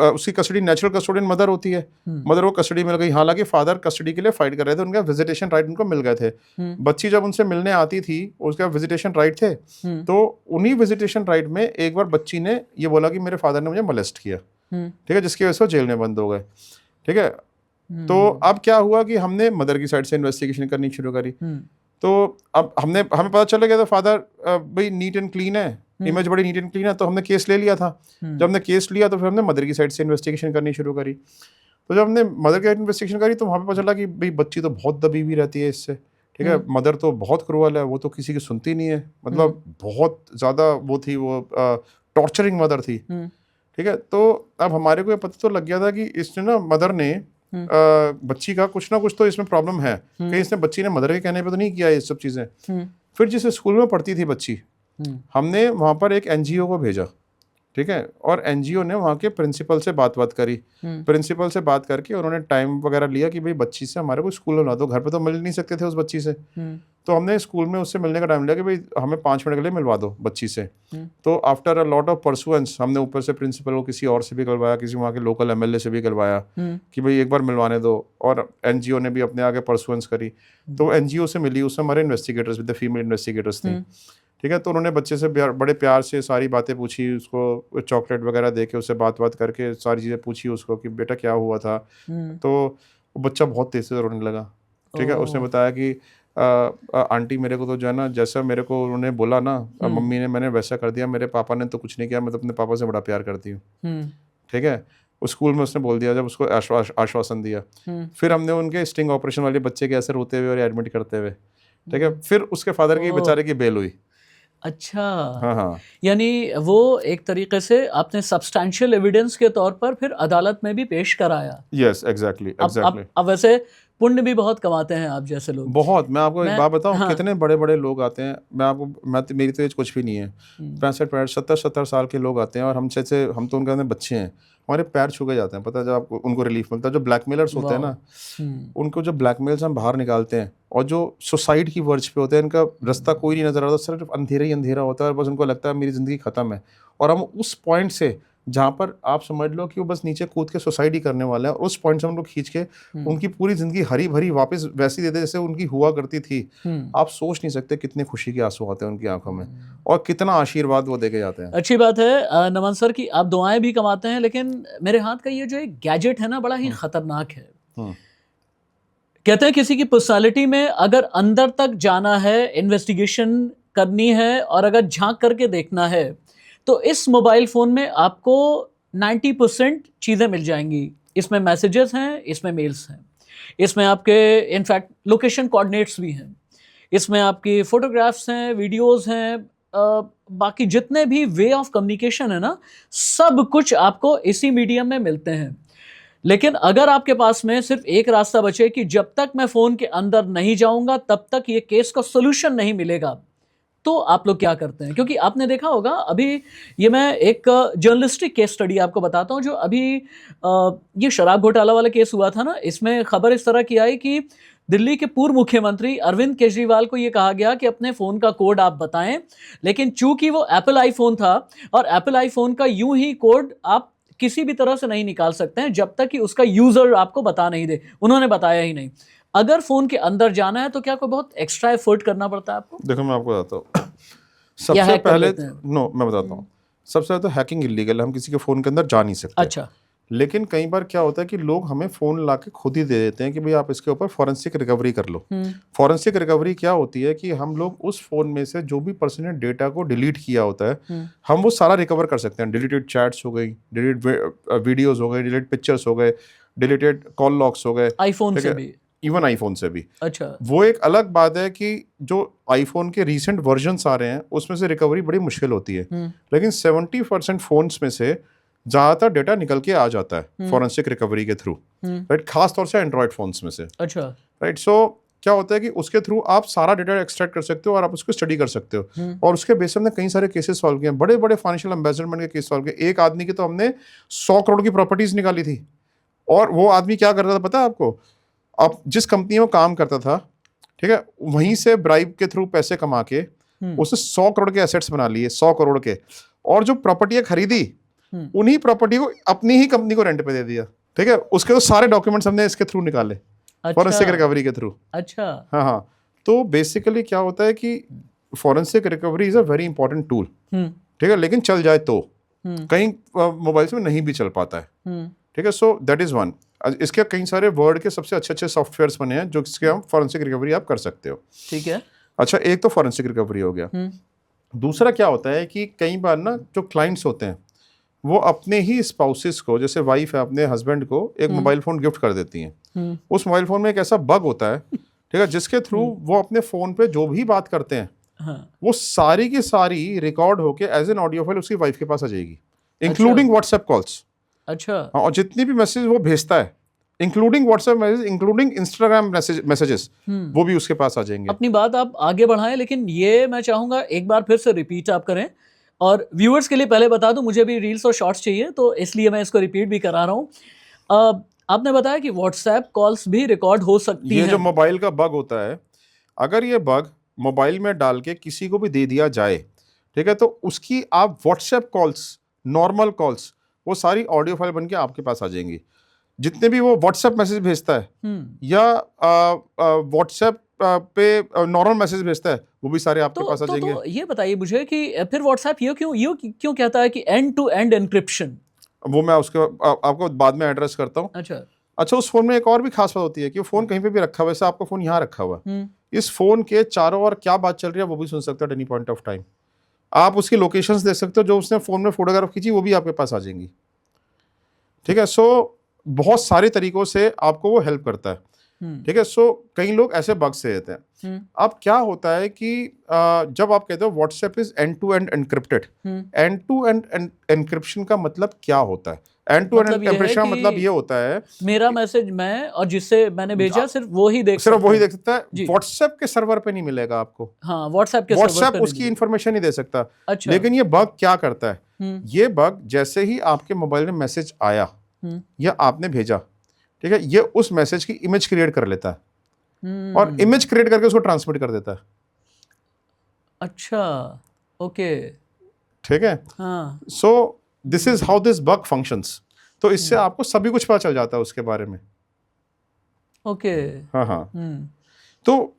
उसकी कस्टडी, नेचुरल कस्टोडियन मदर होती है, मदर को कस्टडी मिल गई। हालांकि फादर कस्टडी के लिए फाइट कर रहे थे, उनका विजिटेशन राइट उनको मिल गए थे। बच्ची जब उनसे मिलने आती थी उसका विजिटेशन राइट थे, तो उन्हीं विजिटेशन राइट में एक बार बच्ची ने ये बोला कि मेरे फादर ने मुझे मोलेस्ट किया। ठीक है, जिसकी वजह से वो जेल में बंद हो गए। ठीक है, तो अब क्या हुआ कि हमने मदर की साइड से इन्वेस्टिगेशन करनी शुरू करी। तो अब हमें पता चल गया था फादर भाई नीट एंड क्लीन है, इमेज बड़ी नीट एंड क्लीन है, तो हमने केस ले लिया था। जब हमने केस लिया तो फिर हमने मदर की साइड से इन्वेस्टिगेशन करनी शुरू करी। तो जब हमने मदर की इन्वेस्टिगेशन करी तो वहाँ पे पता चला कि भाई बच्ची तो बहुत दबी हुई रहती है इससे। ठीक है, मदर तो बहुत क्रूअल है, वो तो किसी की सुनती नहीं है, मतलब बहुत ज़्यादा वो थी, वो टॉर्चरिंग मदर थी। ठीक है, तो अब हमारे को ये पता तो लग गया था कि इसने ना, मदर ने बच्ची का कुछ ना कुछ तो इसमें प्रॉब्लम है, कहीं इसने बच्ची ने मदर के कहने पे तो नहीं किया ये सब चीज़ें। फिर जिस स्कूल में पढ़ती थी बच्ची, हमने वहाँ पर एक एनजीओ को भेजा। ठीक है, और एनजीओ ने वहाँ के प्रिंसिपल से बात करी। प्रिंसिपल से बात करके उन्होंने टाइम वगैरह लिया कि भाई बच्ची से हमारे को स्कूल में मिला दो, घर पे तो मिल नहीं सकते थे उस बच्ची से। तो हमने स्कूल में उससे मिलने का टाइम लिया कि भाई हमें 5 मिनट के लिए मिलवा दो बच्ची से। तो after a lot of pursuance हमने ऊपर से प्रिंसिपल को किसी और से भी करवाया, किसी वहाँ के लोकल एमएलए से भी करवाया कि भाई एक बार मिलवाने दो, और एनजीओ ने भी अपने आगे परसुएंस करी। तो एनजीओ से मिली, उसमें हमारे इन्वेस्टिगेटर्स भी थे, फीमेल इन्वेस्टिगेटर्स थी। ठीक है, तो उन्होंने बच्चे से बड़े प्यार से सारी बातें पूछी, उसको चॉकलेट वगैरह दे के उससे बात करके सारी चीज़ें पूछी उसको कि बेटा क्या हुआ था। तो वो बच्चा बहुत तेज से रोने लगा, ठीक है। उसने ओह। बताया कि आंटी मेरे को तो जो है ना, जैसा मेरे को उन्होंने बोला ना मम्मी ने, मैंने वैसा कर दिया, मेरे पापा ने तो कुछ नहीं किया, मैं तो अपने पापा से बड़ा प्यार करती हूँ, ठीक है। उस स्कूल में उसने बोल दिया, जब उसको आश्वासन दिया, फिर हमने उनके स्टिंग ऑपरेशन वाले बच्चे के ऐसे रोते हुए और एडमिट करते हुए, ठीक है, फिर उसके फादर की बेचारे की बेल हुई। अच्छा, हाँ हाँ, यानी वो एक तरीके से आपने सब्सटैंशियल एविडेंस के तौर पर फिर अदालत में भी पेश कराया। Yes exactly exactly. अब वैसे पुण्य भी बहुत कमाते हैं आप जैसे लोग। बहुत। मैं आपको एक बात बताऊं, हाँ। कितने बड़े बड़े लोग आते हैं, मेरी तो एज कुछ भी नहीं है, 65 65 70 70 साल के लोग आते हैं, और हम जैसे, हम तो उनके अंदर बच्चे हैं, हमारे पैर छू के जाते हैं, पता है, जब आपको उनको रिलीफ मिलता है। जो ब्लैकमेलर्स होते हैं ना, उनको जो ब्लैकमेल्स हम बाहर निकालते हैं, और जो सुसाइड की वर्ज पे होते हैं, इनका रास्ता कोई नहीं नजर आता, सिर्फ अंधेरा ही अंधेरा होता है, और बस उनको लगता है मेरी ज़िंदगी ख़त्म है। और हम उस पॉइंट से, जहाँ पर आप समझ लो कि वो बस नीचे कूद के सुसाइड ही करने वाला है, उस पॉइंट से हम लोग खींच के उनकी पूरी ज़िंदगी हरी भरी वापस वैसी देते जैसे उनकी हुआ करती थी। आप सोच नहीं सकते कितने खुशी के आंसू आते हैं उनकी आंखों में, और कितना आशीर्वाद वो देके जाते हैं। अच्छी बात है नमन सर कि आप दुआएं भी कमाते हैं, लेकिन मेरे हाथ का ये जो एक गैजेट है ना, बड़ा ही खतरनाक है। कहते हैं किसी की पर्सनालिटी में अगर अंदर तक जाना है, इन्वेस्टिगेशन करनी है, और अगर झांक करके देखना है, तो इस मोबाइल फ़ोन में आपको 90% चीज़ें मिल जाएंगी। इसमें मैसेजेस हैं, इसमें मेल्स हैं, इसमें आपके इनफैक्ट लोकेशन कोऑर्डिनेट्स भी हैं, इसमें आपकी फ़ोटोग्राफ्स हैं, वीडियोस हैं, बाकी जितने भी वे ऑफ कम्युनिकेशन है ना, सब कुछ आपको इसी मीडियम में मिलते हैं। लेकिन अगर आपके पास में सिर्फ एक रास्ता बचे कि जब तक मैं फ़ोन के अंदर नहीं जाऊंगा तब तक ये केस का सोल्यूशन नहीं मिलेगा, तो आप लोग क्या करते हैं? क्योंकि आपने देखा होगा, अभी ये मैं एक जर्नलिस्टिक केस स्टडी आपको बताता हूं, जो अभी ये शराब घोटाला वाला केस हुआ था ना, इसमें खबर इस तरह की आई कि दिल्ली के पूर्व मुख्यमंत्री अरविंद केजरीवाल को यह कहा गया कि अपने फ़ोन का कोड आप बताएं, लेकिन चूंकि वो एप्पल आईफोन था, और एप्पल आईफोन का यूं ही कोड आप किसी भी तरह से नहीं निकाल सकते हैं जब तक कि उसका यूज़र आपको बता नहीं दे। उन्होंने बताया ही नहीं। अगर फ़ोन के अंदर जाना है तो क्या कोई बहुत एक्स्ट्रा एफर्ट करना पड़ता है आपको? देखो मैं आपको बताता हूँ, सबसे पहले मैं बताता हूँ, सबसे पहले तो हैकिंग इलीगल है, हम किसी के फ़ोन के अंदर जा नहीं सकते। अच्छा। लेकिन कई बार क्या होता है कि लोग हमें फ़ोन ला के खुद ही दे देते हैं कि भाई आप इसके ऊपर फॉरेंसिक रिकवरी कर लो। फॉरेंसिक रिकवरी क्या होती है कि हम लोग उस फ़ोन में से जो भी पर्सन ने डेटा को डिलीट किया होता है, हम वो सारा रिकवर कर सकते हैं। डिलीटेड चैट्स हो गई, डिलीटेड वीडियोज़ हो गए, डिलीटेड पिक्चर्स हो गए, डिलीटेड कॉल लॉग्स हो गए, आईफोन से भी, इवन आईफोन से भी। अच्छा। वो एक अलग बात है कि जो आईफोन के रीसेंट वर्जन्स आ रहे हैं उसमें से रिकवरी बड़ी मुश्किल होती है, लेकिन 70% फ़ोन्स में से ज़्यादातर डेटा निकल के आ जाता है फॉरेंसिक रिकवरी के थ्रू, राइट, खास तौर से एंड्रॉयड फोन्स में से। अच्छा। राइट, सो क्या होता है कि उसके थ्रू आप सारा डेटा एक्सट्रैक्ट कर सकते हो और आप उसको स्टडी कर सकते हो, और उसके बेस पे हमने कई सारे केसेस सॉल्व किए हैं, बड़े बड़े फाइनेंशियल एम्बेसडरमेंट के केस सॉल्व किए। एक आदमी की तो हमने 100 करोड़ की प्रॉपर्टीज निकाली थी, और वो आदमी क्या करता था पता है आपको? आप जिस कंपनी में काम करता था, ठीक है, वहीं से ब्राइब के थ्रू पैसे कमा के उसने 100 करोड़ के एसेट्स बना लिए, 100 करोड़ के, और जो प्रॉपर्टी खरीदी उन्हीं प्रॉपर्टी को अपनी ही कंपनी को रेंट पे दे दिया, ठीक है। उसके तो सारे डॉक्यूमेंट्स हमने इसके थ्रू निकाले, फॉरेंसिक रिकवरी के थ्रू। अच्छा। हाँ हाँ, तो बेसिकली क्या होता है कि forensic recovery is a very important tool, ठीक है, लेकिन चल जाए तो कहीं मोबाइल्स में नहीं भी चल पाता है, ठीक है। So that is one. इसके कई सारे वर्ल्ड के सबसे अच्छे अच्छे सॉफ्टवेयर्स बने हैं जो इसके हम फॉरेंसिक रिकवरी आप कर सकते हो, ठीक है। अच्छा, एक तो फॉरेंसिक रिकवरी हो गया। दूसरा क्या होता है कि कई बार ना जो क्लाइंट्स होते हैं वो अपने ही स्पाउसेस को, जैसे वाइफ है, अपने हस्बैंड को एक मोबाइल फोन गिफ्ट कर देती हैं। उस मोबाइल फोन में एक ऐसा बग होता है, ठीक है, जिसके थ्रू वो अपने फोन पे जो भी बात करते हैं, वो सारी की सारी रिकॉर्ड होके एज एन ऑडियो फाइल उसकी वाइफ के पास आ जाएगी, इंक्लूडिंग व्हाट्सएप कॉल्स। अच्छा। हाँ, और जितनी भी मैसेज वो भेजता है, including WhatsApp message, including Instagram messages, वो भी उसके पास आ जाएंगे। अपनी बात आप आगे बढ़ाएं, लेकिन ये मैं चाहूंगा एक बार फिर से रिपीट आप करें, और व्यूअर्स के लिए पहले बता दूं, मुझे भी रील्स और शॉर्ट्स चाहिए, तो इसलिए मैं इसको रिपीट भी करा रहा हूँ। आपने बताया कि व्हाट्सएप कॉल्स भी रिकॉर्ड हो सकती हैं। ये जो मोबाइल का बग होता है, अगर ये बग मोबाइल में डाल के किसी को भी दे दिया जाए, ठीक है, तो उसकी आप व्हाट्सएप कॉल्स, नॉर्मल कॉल्स, वो सारी ऑडियो फाइल बन के आपके पास आ जाएंगी। जितने भी वो व्हाट्सएप मैसेज भेजता है या व्हाट्सएप पे नॉर्मल मैसेज भेजता है, वो भी सारे आपके पास आ जाएंगे। तो ये बताइए मुझे कि फिर व्हाट्सएप ये क्यों कहता है कि एंड टू एंड एन्क्रिप्शन? वो मैं उसके आपको बाद में एड्रेस करता हूँ। अच्छा। अच्छा, उस फोन में एक और भी खास बात होती है कि वो फोन कहीं पे भी रखा हुआ है, जैसे आपका फोन यहाँ रखा हुआ है, इस फोन के चारों ओर क्या बात चल रही है वो भी सुन सकते हो at any point of time. आप उसकी लोकेशंस देख सकते हो, जो उसने फोन में फोटोग्राफ खींची वो भी आपके पास आ जाएंगी। ठीक है, सो बहुत सारे तरीकों से आपको वो हेल्प करता है। ठीक है, सो कई लोग ऐसे बग से देते हैं। अब क्या होता है कि जब आप कहते हो WhatsApp is end to end encrypted, end to end encryption का मतलब क्या होता है? एंड टू एंड एनक्रिप्शन का मतलब ये होता है मेरा मैसेज मैं और जिससे मैंने भेजा सिर्फ वो ही देख सकता है। व्हाट्सएप के सर्वर पे नहीं मिलेगा आपको। हाँ, व्हाट्सएप उसकी इंफॉर्मेशन नहीं दे सकता। अच्छा। लेकिन ये बग क्या करता है? ये बग जैसे ही आपके मोबाइल में मैसेज आया या आपने भेजा, ठीक है, ये उस मैसेज की इमेज क्रिएट कर लेता है और इमेज क्रिएट करके उसको ट्रांसमिट कर देता है। अच्छा, ओके, ठीक है। हाँ। So this is how this bug functions. तो इससे आपको सभी कुछ पता चल जाता है उसके बारे में। ओके। हाँ हाँ। तो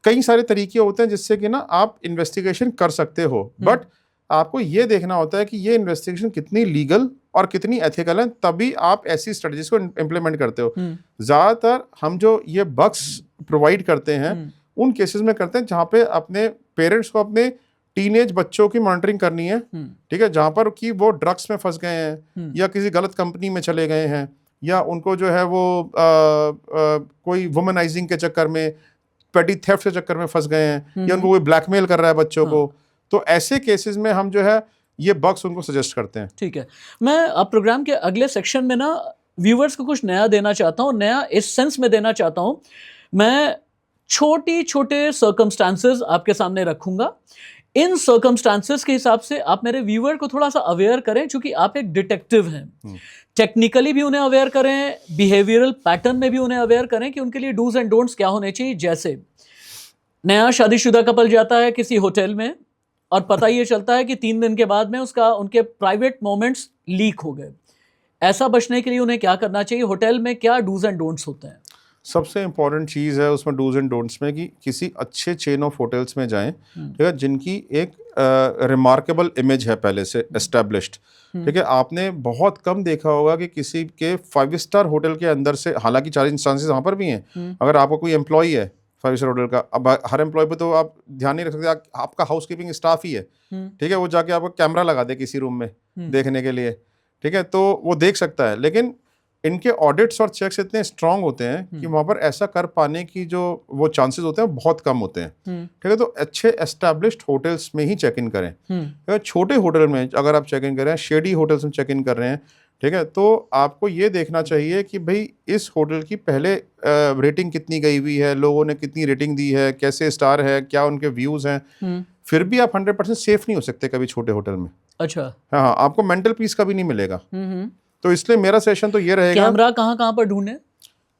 कई सारे तरीके होते हैं जिससे कि ना आप इन्वेस्टिगेशन कर सकते हो, बट आपको ये देखना होता है कि ये इन्वेस्टिगेशन कितनी लीगल और कितनी एथिकल है, तभी आप ऐसी स्ट्रेटजीज को इम्प्लीमेंट करते हो। ज्यादातर हम जो ये बग्स प्रोवाइड करते हैं उन केसेस में करते हैं जहाँ पे अपने पेरेंट्स को अपने टीनेज बच्चों की मॉनिटरिंग करनी है। ठीक है, जहाँ पर कि वो ड्रग्स में फंस गए हैं या किसी गलत कंपनी में चले गए हैं या उनको जो है वो कोई वुमनाइजिंग के चक्कर में, पेटी थेफ्ट के चक्कर में फंस गए हैं या उनको कोई ब्लैकमेल कर रहा है बच्चों को। तो ऐसे केसेस में हम जो है ये बग्स उनको सजेस्ट करते हैं। ठीक है, मैं अब प्रोग्राम के अगले सेक्शन में ना व्यूवर्स को कुछ नया देना चाहता हूँ, नया इस सेंस में देना चाहता हूँ। मैं छोटे सर्कमस्टांसेस आपके सामने रखूंगा। इन सर्कमस्टांसेस के हिसाब से आप मेरे व्यूअर को थोड़ा सा अवेयर करें, क्योंकि आप एक डिटेक्टिव हैं। टेक्निकली भी उन्हें अवेयर करें, बिहेवियरल पैटर्न में भी उन्हें अवेयर करें कि उनके लिए डूज एंड डोंट्स क्या होने चाहिए। जैसे नया शादीशुदा कपल जाता है किसी होटल में और पता ये चलता है कि 3 दिन के बाद में उनके प्राइवेट मोमेंट्स लीक हो गए। ऐसा बचने के लिए उन्हें क्या करना चाहिए? होटल में क्या डूज एंड डोंट्स होते हैं? सबसे इम्पॉर्टेंट चीज़ है उसमें डूज एंड डोंट्स में कि किसी अच्छे चेन ऑफ होटल्स में जाएं, ठीक है, जिनकी एक रिमार्केबल इमेज है पहले से एस्टेब्लिश्ड। ठीक है, आपने बहुत कम देखा होगा कि किसी के 5 स्टार होटल के अंदर से, हालांकि 4 इंस्टांसेस वहाँ पर भी हैं, अगर आपका कोई एम्प्लॉई है 5 स्टार होटल का, अब हर एम्प्लॉय पे तो आप ध्यान नहीं रख सकते, आपका हाउस कीपिंग स्टाफ ही है, ठीक है, वो जाके आपको कैमरा लगा दे किसी रूम में देखने के लिए, ठीक है, तो वो देख सकता है। लेकिन इनके ऑडिट्स और चेक्स इतने स्ट्रांग होते हैं कि वहाँ पर ऐसा कर पाने की जो वो चांसेस होते हैं बहुत कम होते हैं। ठीक है, तो अच्छे एस्टैब्लिश्ड होटल्स में ही चेक इन करें। छोटे होटल में अगर आप चेक इन कर रहे हैं, शेडी होटल्स में चेक इन कर रहे हैं, ठीक है, तो आपको ये देखना चाहिए कि भाई इस होटल की पहले रेटिंग कितनी गई हुई है, लोगों ने कितनी रेटिंग दी है, कैसे स्टार है, क्या उनके व्यूज़ हैं। फिर भी आप 100% सेफ नहीं हो सकते कभी छोटे होटल में। अच्छा। हाँ, आपको मेंटल पीस कभी नहीं मिलेगा। तो इसलिए मेरा सेशन तो ये रहेगा, कैमरा कहाँ पर ढूंढे?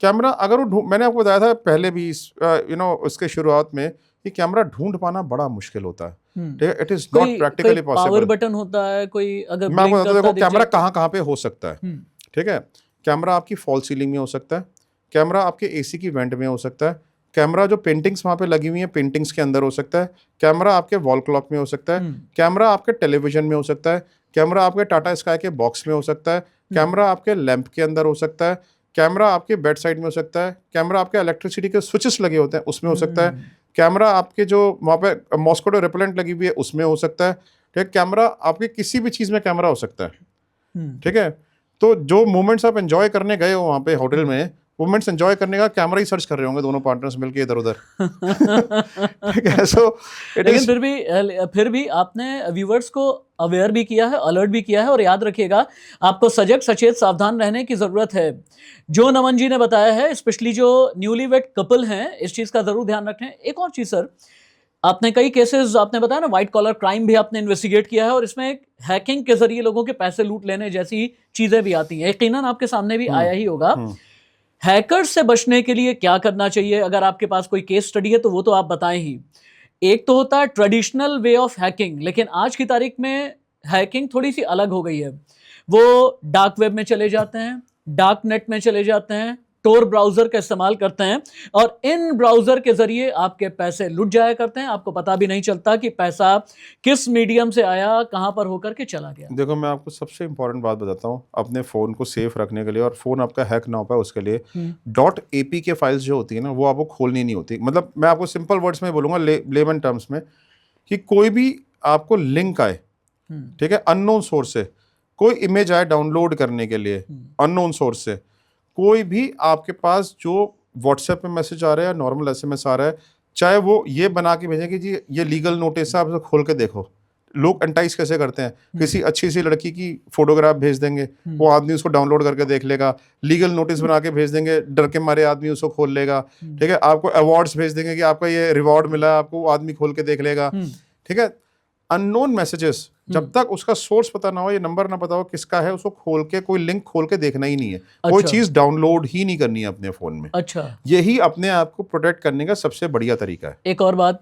कैमरा अगर वो मैंने आपको बताया था पहले भी उसके शुरुआत में कि कैमरा ढूंढ पाना बड़ा मुश्किल होता है। ठीक है, it is not practically possible. Power button होता है कोई, अगर मैं आपको बताता हूं, देखो कैमरा कहाँ पे हो सकता है। ठीक है, कैमरा आपकी फॉल सीलिंग में हो सकता है, कैमरा आपके एसी की वेंट में हो सकता है, कैमरा जो पेंटिंग्स वहाँ पे लगी हुई हैं पेंटिंग्स के अंदर हो सकता है, कैमरा आपके वॉल क्लॉक में हो सकता है, कैमरा आपके टेलीविजन में हो सकता है, कैमरा आपके टाटा स्काई के बॉक्स में हो सकता है, कैमरा आपके लैंप के अंदर हो सकता है, कैमरा आपके बेड साइड में हो सकता है, कैमरा आपके इलेक्ट्रिसिटी के स्विचेस लगे होते हैं उसमें हो सकता है, कैमरा आपके जो वहाँ पे मॉस्किटो रिपेलेंट लगी हुई है उसमें हो सकता है। ठीक है, कैमरा आपके किसी भी चीज़ में कैमरा हो सकता है। ठीक है, तो जो मोमेंट्स आप एंजॉय करने गए हो वहाँ पे होटल में, मोमेंट्स एंजॉय करने का कैमरा ही सर्च कर रहे होंगे दोनों पार्टनर्स मिलके इधर उधर। ठीक है, सो लेकिन फिर भी आपने व्यूवर्स को अवेयर भी किया है, अलर्ट भी किया है, और याद रखिएगा आपको सजग सचेत सावधान रहने की जरूरत है। जो नमन जी ने बताया है, स्पेशली जो न्यूली वेड कपल हैं, इस चीज का जरूर ध्यान रखें। एक और चीज सर, आपने कई केसेस आपने बताया ना, व्हाइट कॉलर क्राइम भी आपने इन्वेस्टिगेट किया है, और इसमें एक हैकिंग के जरिए लोगों के पैसे लूट लेने जैसी चीजें भी आती हैं, यकीनन आपके सामने भी आया ही होगा। हैकर्स से बचने के लिए क्या करना चाहिए? अगर आपके पास कोई केस स्टडी है तो वो तो आप बताएं ही। एक तो होता है ट्रेडिशनल वे ऑफ हैकिंग, लेकिन आज की तारीख में हैकिंग थोड़ी सी अलग हो गई है। वो डार्क वेब में चले जाते हैं, डार्क नेट में चले जाते हैं, टोर ब्राउजर का इस्तेमाल करते हैं और इन ब्राउजर के जरिए आपके पैसे लुट जाया करते हैं, आपको पता भी नहीं चलता कि पैसा किस मीडियम से आया, कहां पर होकर के चला गया। देखो मैं आपको सबसे इंपॉर्टेंट बात बताता हूँ अपने फ़ोन को सेफ रखने के लिए और फ़ोन आपका हैक ना हो पाए उसके लिए .apk फाइल्स जो होती है ना वो आपको खोलनी नहीं होती। मतलब मैं आपको सिंपल वर्ड्स में बोलूँगा लेमन टर्म्स में कि कोई भी आपको लिंक आए, ठीक है, अननोन सोर्स से कोई इमेज आए डाउनलोड करने के लिए अननोन सोर्स से, कोई भी आपके पास जो व्हाट्सएप पे मैसेज आ रहा है या नॉर्मल एसएमएस आ रहा है, चाहे वो ये बना के भेजें कि जी ये लीगल नोटिस है आप इसे खोल के देखो। लोग एंटाइज कैसे करते हैं, किसी अच्छी सी लड़की की फोटोग्राफ भेज देंगे, वो आदमी उसको डाउनलोड करके देख लेगा, लीगल नोटिस बना के भेज देंगे, डर के मारे आदमी उसको खोल लेगा, ठीक है, आपको अवार्ड्स भेज देंगे कि आपका ये रिवॉर्ड मिला है, आपको वो आदमी खोल के देख लेगा, ठीक है। अननोन मैसेजेस जब तक उसका सोर्स पता ना हो, ये नंबर ना पता हो किसका है, उसको खोल के कोई लिंक खोल के देखना ही नहीं है। कोई चीज डाउनलोड ही नहीं करनी है अपने फोन में। अच्छा, यही अपने आप को प्रोटेक्ट करने का सबसे बढ़िया तरीका है। एक और बात,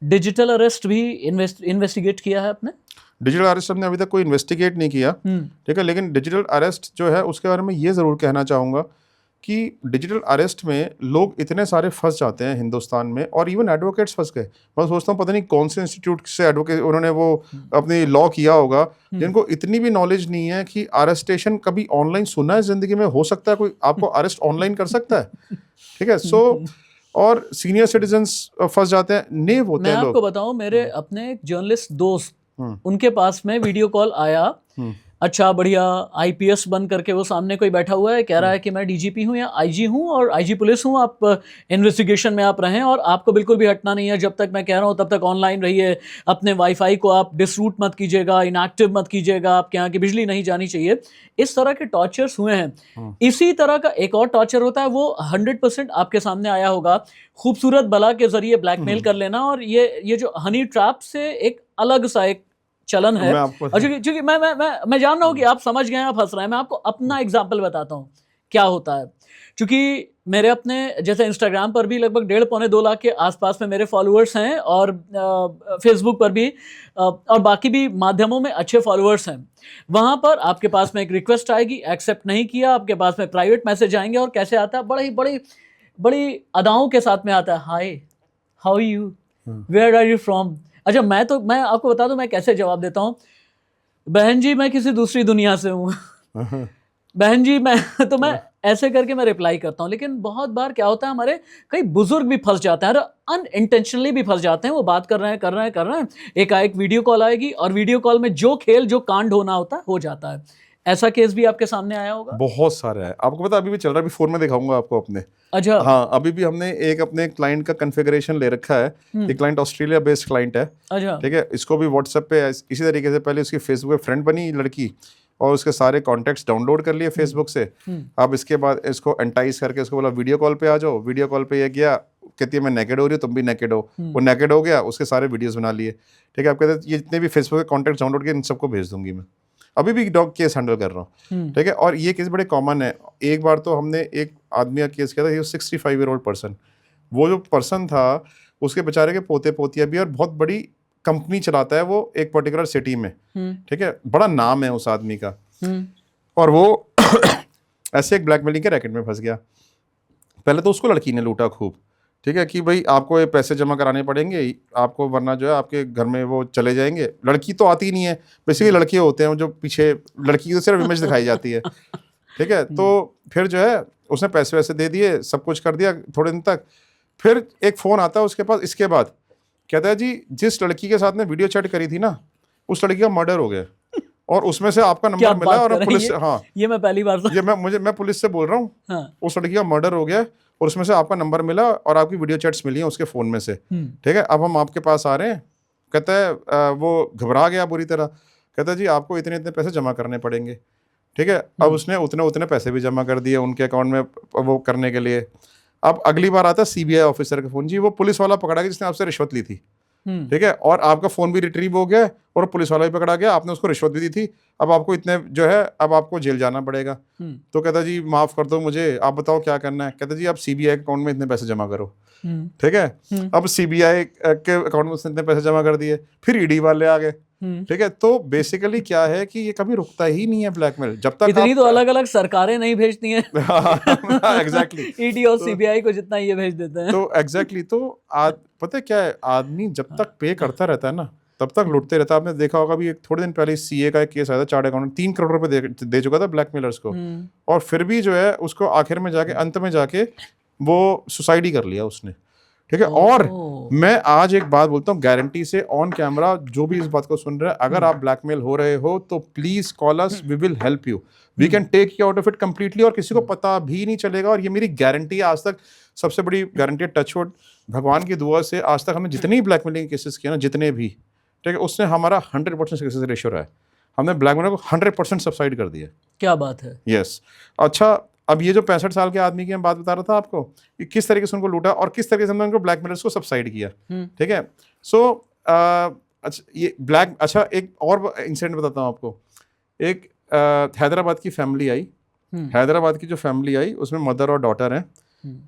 डिजिटल अरेस्ट भी इन्वेस्टिगेट किया है आपने? डिजिटल अरेस्ट हमने अभी तक कोई इन्वेस्टिगेट नहीं किया, ठीक है, लेकिन डिजिटल अरेस्ट जो है उसके बारे में ये ज़रूर कहना चाहूँगा कि डिजिटल अरेस्ट में लोग इतने सारे फंस जाते हैं हिंदुस्तान में, और इवन एडवोकेट्स फंस गए। मैं सोचता हूँ पता नहीं कौन से इंस्टीट्यूट से एडवोकेट उन्होंने वो अपनी लॉ किया होगा, जिनको इतनी भी नॉलेज नहीं है कि अरेस्टेशन कभी ऑनलाइन सुना है ज़िंदगी में, हो सकता है कोई आपको अरेस्ट ऑनलाइन कर सकता है, ठीक है। सो और सीनियर सिटीजन्स फंस जाते हैं, नेव होते हैं लोग। मैं आपको बताऊं, मेरे अपने एक जर्नलिस्ट दोस्त, उनके पास में वीडियो कॉल आया, अच्छा बढ़िया आईपीएस बन करके वो सामने कोई बैठा हुआ है, कह रहा है कि मैं डीजीपी हूं या आईजी हूं और आईजी पुलिस हूं, आप इन्वेस्टिगेशन में आप रहें और आपको बिल्कुल भी हटना नहीं है, जब तक मैं कह रहा हूं तब तक ऑनलाइन रहिए, अपने वाईफाई को आप डिसरूट मत कीजिएगा, इनएक्टिव मत कीजिएगा, आपके यहाँ की बिजली नहीं जानी चाहिए। इस तरह के टॉर्चर्स हुए हैं। इसी तरह का एक और टॉर्चर होता है, वो 100% आपके सामने आया होगा, खूबसूरत बला के जरिए ब्लैकमेल कर लेना, और ये जो हनी ट्रैप से एक अलग सा एक चलन है। और क्योंकि मैं जान रहा हूं कि आप समझ गए हैं, आप हंस रहे हैं, मैं आपको अपना एग्जांपल बताता हूं क्या होता है। क्योंकि मेरे अपने जैसे इंस्टाग्राम पर भी लगभग 1.5-2 लाख के आसपास में मेरे फॉलोअर्स हैं, और फेसबुक पर भी और बाकी भी माध्यमों में अच्छे फॉलोअर्स हैं। वहां पर आपके पास में एक रिक्वेस्ट आएगी, एक्सेप्ट नहीं किया, आपके पास में प्राइवेट मैसेज आएंगे, और कैसे आता है, बड़ी अदाओं के साथ में आता है, hi how you, where are you from. अच्छा, मैं आपको बता दूं मैं कैसे जवाब देता हूं, बहन जी मैं किसी दूसरी दुनिया से हूं बहन जी मैं ऐसे करके मैं रिप्लाई करता हूं। लेकिन बहुत बार क्या होता है, हमारे कई बुजुर्ग भी फंस जाते हैं, अनइंटेंशनली भी फंस जाते हैं। वो बात कर रहे हैं, एकाएक वीडियो कॉल आएगी, और वीडियो कॉल में जो खेल जो कांड होना होता है हो जाता है। ऐसा केस भी आपके सामने आया होगा? बहुत सारा है, आपको पता अभी भी चल रहा है, अभी फोन में दिखाऊंगा आपको अपने। अच्छा, हाँ, अभी भी हमने एक अपने क्लाइंट का कॉन्फ़िगरेशन ले रखा है। ये क्लाइंट ऑस्ट्रेलिया बेस्ड क्लाइंट है, अच्छा, ठीक है। इसको भी व्हाट्सएप पे इसी तरीके से पहले उसकी फेसबुक पे फ्रेंड बनी लड़की, और उसके सारे कॉन्टेक्ट्स डाउनलोड कर लिए फेसबुक से। अब इसके बाद इसको एंटाइज करके उसको बोला वीडियो कॉल पे आ जाओ। वीडियो कॉल पे ये गया, कहती है मैं नेकेड हो रही हूँ, तुम भी नेकेड हो। वो नेकेड हो गया, उसके सारे वीडियोस बना लिए, ठीक है। आप कहते हैं ये जितने भी फेसबुक के कॉन्टेक्ट्स डाउनलोड किए इन सबको भेज दूंगी मैं। अभी भी डॉग केस हैंडल कर रहा हूँ, ठीक है। और ये केस बड़े कॉमन है। एक बार तो हमने एक आदमी का केस किया था, 65 ईयर ओल्ड पर्सन। वो जो पर्सन था उसके बेचारे के पोते पोतियाँ भी, और बहुत बड़ी कंपनी चलाता है वो एक पर्टिकुलर सिटी में, ठीक है, बड़ा नाम है उस आदमी का। और वो ऐसे एक ब्लैकमेलिंग के रैकेट में फंस गया। पहले तो उसको लड़की ने लूटा खूब, ठीक है, कि भाई आपको ये पैसे जमा कराने पड़ेंगे आपको, वरना जो है आपके घर में वो चले जाएंगे। लड़की तो आती ही नहीं है, बेसिकली लड़के होते हैं जो पीछे, लड़की की तो सिर्फ इमेज दिखाई जाती है, ठीक है। तो फिर जो है उसने पैसे वैसे दे दिए, सब कुछ कर दिया थोड़े दिन तक। फिर एक फ़ोन आता है उसके पास, इसके बाद कहता है जी जिस लड़की के साथ ने वीडियो चैट करी थी ना, उस लड़की का मर्डर हो गया, और उसमें से आपका नंबर मिला, और पुलिस से, हाँ ये मैं पहली बार ये मैं पुलिस से बोल रहा हूँ, हाँ। उस लड़की का मर्डर हो गया, और उसमें से आपका नंबर मिला और आपकी वीडियो चैट्स मिली हैं उसके फ़ोन में से, ठीक है। अब हम आपके पास आ रहे हैं। कहता है वो घबरा गया बुरी तरह, कहता है जी आपको इतने इतने पैसे जमा करने पड़ेंगे, ठीक है। अब उसने उतने पैसे भी जमा कर दिए उनके अकाउंट में वो करने के लिए। अब अगली बार आता है सीबीआई ऑफिसर का फ़ोन, जी वो पुलिस वाला पकड़ा गया जिसने आपसे रिश्वत ली थी, ठीक है, और आपका फ़ोन भी रिट्रीव हो गया, और पुलिस वाला भी पकड़ा गया, आपने उसको रिश्वत भी दी थी, अब आपको इतने जो है अब आपको जेल जाना पड़ेगा। तो कहता जी माफ़ कर दो मुझे, आप बताओ क्या करना है। कहता जी आप सीबीआई के अकाउंट में इतने पैसे जमा करो, ठीक है। अब सीबीआई के अकाउंट में उसने इतने पैसे जमा कर दिए। फिर ईडी वाले आ गए, ठीक है। तो बेसिकली क्या है कि ये कभी रुकता ही नहीं है ब्लैकमेल, जब तक इतनी तो अलग अलग सरकारें नहीं भेजती हैं एग्जैक्टली ईडी और सीबीआई को जितना ये भेज देते हैं। तो एग्जैक्टली तो पता है क्या है, आदमी जब तक पे करता रहता है ना तब तक लुटते रहता है। आपने देखा होगा भी थोड़े दिन पहले सीए का एक केस आया था, चार्ट अकाउंटेंट 3 करोड़ रुपए दे चुका था ब्लैकमेलर्स को, और फिर भी जो है उसको आखिर में जाके अंत में जाके वो सुसाइड ही कर लिया उसने। ठीक है। और मैं आज एक बात बोलता हूँ गारंटी से ऑन कैमरा, जो भी इस बात को सुन रहे हैं, अगर आप ब्लैकमेल हो रहे हो तो please call us, we will help you, we can take you out of it completely, और किसी को पता भी नहीं चलेगा। और ये मेरी गारंटी है, आज तक सबसे बड़ी गारंटी है, टचवुड, भगवान की दुआ से आज तक हमने जितने भी ब्लैकमेलिंग केसेस किए ना, जितने भी, ठीक है, उसने हमारा 100% सक्सेस रेशियो रहा है। हमने ब्लैकमेलर को 100% सब्साइड कर दिया। क्या बात है। यस। अच्छा, अब ये जो 65 साल के आदमी की मैं बात बता रहा था आपको, कि किस तरीके से उनको लूटा और किस तरीके से हमने उनको ब्लैकमेलर्स को सब्साइड किया। ठीक है। सो अच्छा एक और इंसिडेंट बताता हूँ आपको। एक हैदराबाद की फैमिली आई, हैदराबाद की जो फैमिली आई उसमें मदर और डॉटर हैं।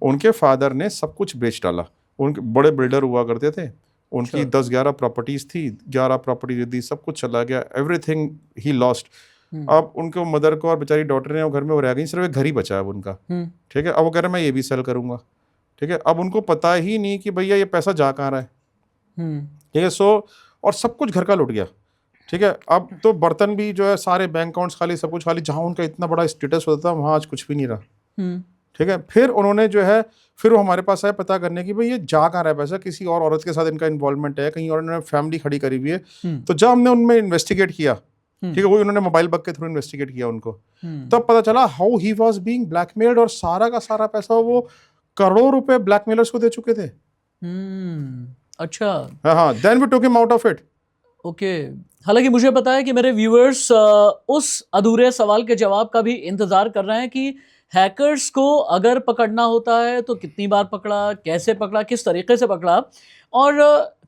उनके फादर ने सब कुछ बेच डाला। उनके बड़े बिल्डर हुआ करते थे, उनकी 10-11 प्रॉपर्टीज थी, 11 प्रॉपर्टी दी, सब कुछ चला गया, एवरीथिंग ही लॉस्ट। अब उनको मदर को और बेचारी डॉटर ने घर में वो रह गई, सिर्फ एक घर ही बचा है अब उनका। ठीक है। अब वो कह रहे मैं ये भी सेल करूंगा। ठीक है। अब उनको पता ही नहीं कि भैया ये पैसा जा कहाँ रहा है। ठीक है। सो और सब कुछ घर का लुट गया। ठीक है। अब तो बर्तन भी जो है सारे बैंक अकाउंट्स खाली, सब कुछ खाली, जहाँ उनका इतना बड़ा स्टेटस होता था वहाँ आज कुछ भी नहीं रहा। ठीक है। फिर उन्होंने जो है, फिर वो हमारे पास आए पता करने की भाई ये जा कहाँ रहा है पैसा, किसी और औरत के साथ इनका इन्वॉल्वमेंट है, कहीं और इन्होंने फैमिली खड़ी करी हुई है। तो जब हमने उनमें इन्वेस्टिगेट किया, ठीक है, वो उन्होंने मोबाइल बग के थ्रू इन्वेस्टिगेट किया उनको, तब पता चला how he was being blackmailed, और सारा का सारा पैसा वो करोड़ों रुपए ब्लैकमेलर्स को दे चुके थे। अच्छा। हाँ, then we took him out of it. Okay. हालांकि मुझे पता है कि मेरे व्यूअर्स उस अधूरे सवाल के जवाब का भी इंतजार कर रहे हैं कि हैकर्स को अगर पकड़ना होता है तो कितनी बार पकड़ा, कैसे पकड़ा, किस तरीके से पकड़ा। और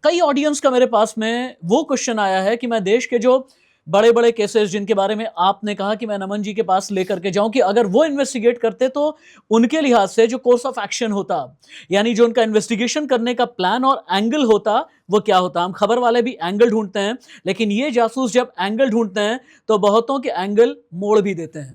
कई ऑडियंस का मेरे पास में वो क्वेश्चन आया है कि मैं देश के जो बड़े बड़े केसेस जिनके बारे में आपने कहा कि मैं नमन जी के पास लेकर के जाऊं, कि अगर वो इन्वेस्टिगेट करते तो उनके लिहाज से जो कोर्स ऑफ एक्शन होता, यानी जो उनका इन्वेस्टिगेशन करने का प्लान और एंगल होता, वो क्या होता। हम खबर वाले भी एंगल ढूंढते हैं, लेकिन ये जासूस जब एंगल ढूंढते हैं तो बहुतों के एंगल मोड़ भी देते हैं।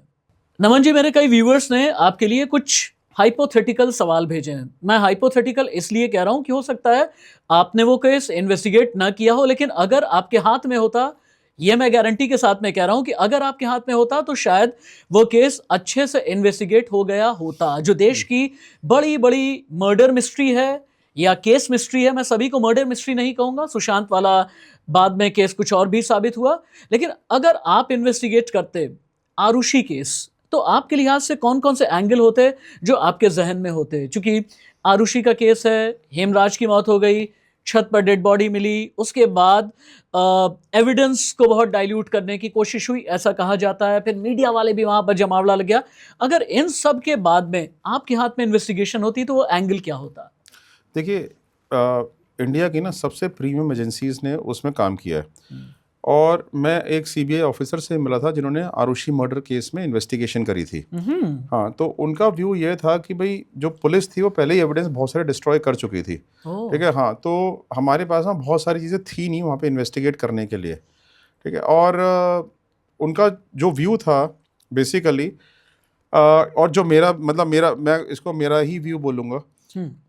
नमन जी, मेरे कई व्यूअर्स ने आपके लिए कुछ हाइपोथेटिकल सवाल भेजे हैं। मैं हाइपोथेटिकल इसलिए कह रहा हूं कि हो सकता है आपने वो केस इन्वेस्टिगेट ना किया हो, लेकिन अगर आपके हाथ में होता, ये मैं गारंटी के साथ में कह रहा हूं कि अगर आपके हाथ में होता तो शायद वो केस अच्छे से इन्वेस्टिगेट हो गया होता। जो देश की बड़ी बड़ी मर्डर मिस्ट्री है या केस मिस्ट्री है, मैं सभी को मर्डर मिस्ट्री नहीं कहूंगा, सुशांत वाला बाद में केस कुछ और भी साबित हुआ, लेकिन अगर आप इन्वेस्टिगेट करते आरुषि केस, तो आपके लिहाज से कौन कौन से एंगल होते जो आपके जहन में होते। क्योंकि आरुषि का केस है, हेमराज की मौत हो गई, छत पर डेड बॉडी मिली, उसके बाद एविडेंस को बहुत डाइल्यूट करने की कोशिश हुई, ऐसा कहा जाता है, फिर मीडिया वाले भी वहां पर जमावड़ा लग गया। अगर इन सब के बाद में आपके हाथ में इन्वेस्टिगेशन होती तो वो एंगल क्या होता। देखिए, इंडिया की ना सबसे प्रीमियम एजेंसीज ने उसमें काम किया है, और मैं एक सीबीआई ऑफिसर से मिला था जिन्होंने आरुषि मर्डर केस में इन्वेस्टिगेशन करी थी। हाँ, तो उनका व्यू ये था कि भाई जो पुलिस थी वो पहले ही एविडेंस बहुत सारे डिस्ट्रॉय कर चुकी थी। ठीक है। हाँ, तो हमारे पास ना बहुत सारी चीज़ें थी नहीं वहाँ पे इन्वेस्टिगेट करने के लिए। ठीक है। और उनका जो व्यू था बेसिकली, और जो मेरा मतलब मैं इसको मेरा ही व्यू बोलूँगा,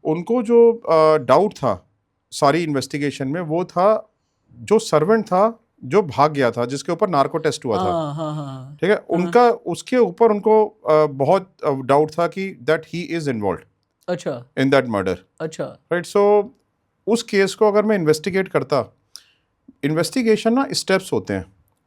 उनको जो डाउट था सारी इन्वेस्टिगेशन में वो था जो सर्वेंट था जो भाग गया था, जिसके ऊपर नार्को टेस्ट हुआ था। ठीक है। उनका उसके ऊपर उनको बहुत डाउट था कि दैट ही इज इन्वॉल्व्ड, अच्छा, इन दैट मर्डर। अच्छा, राइट। सो उस केस को अगर मैं इन्वेस्टिगेट करता, इन्वेस्टिगेशन ना स्टेप्स होते हैं।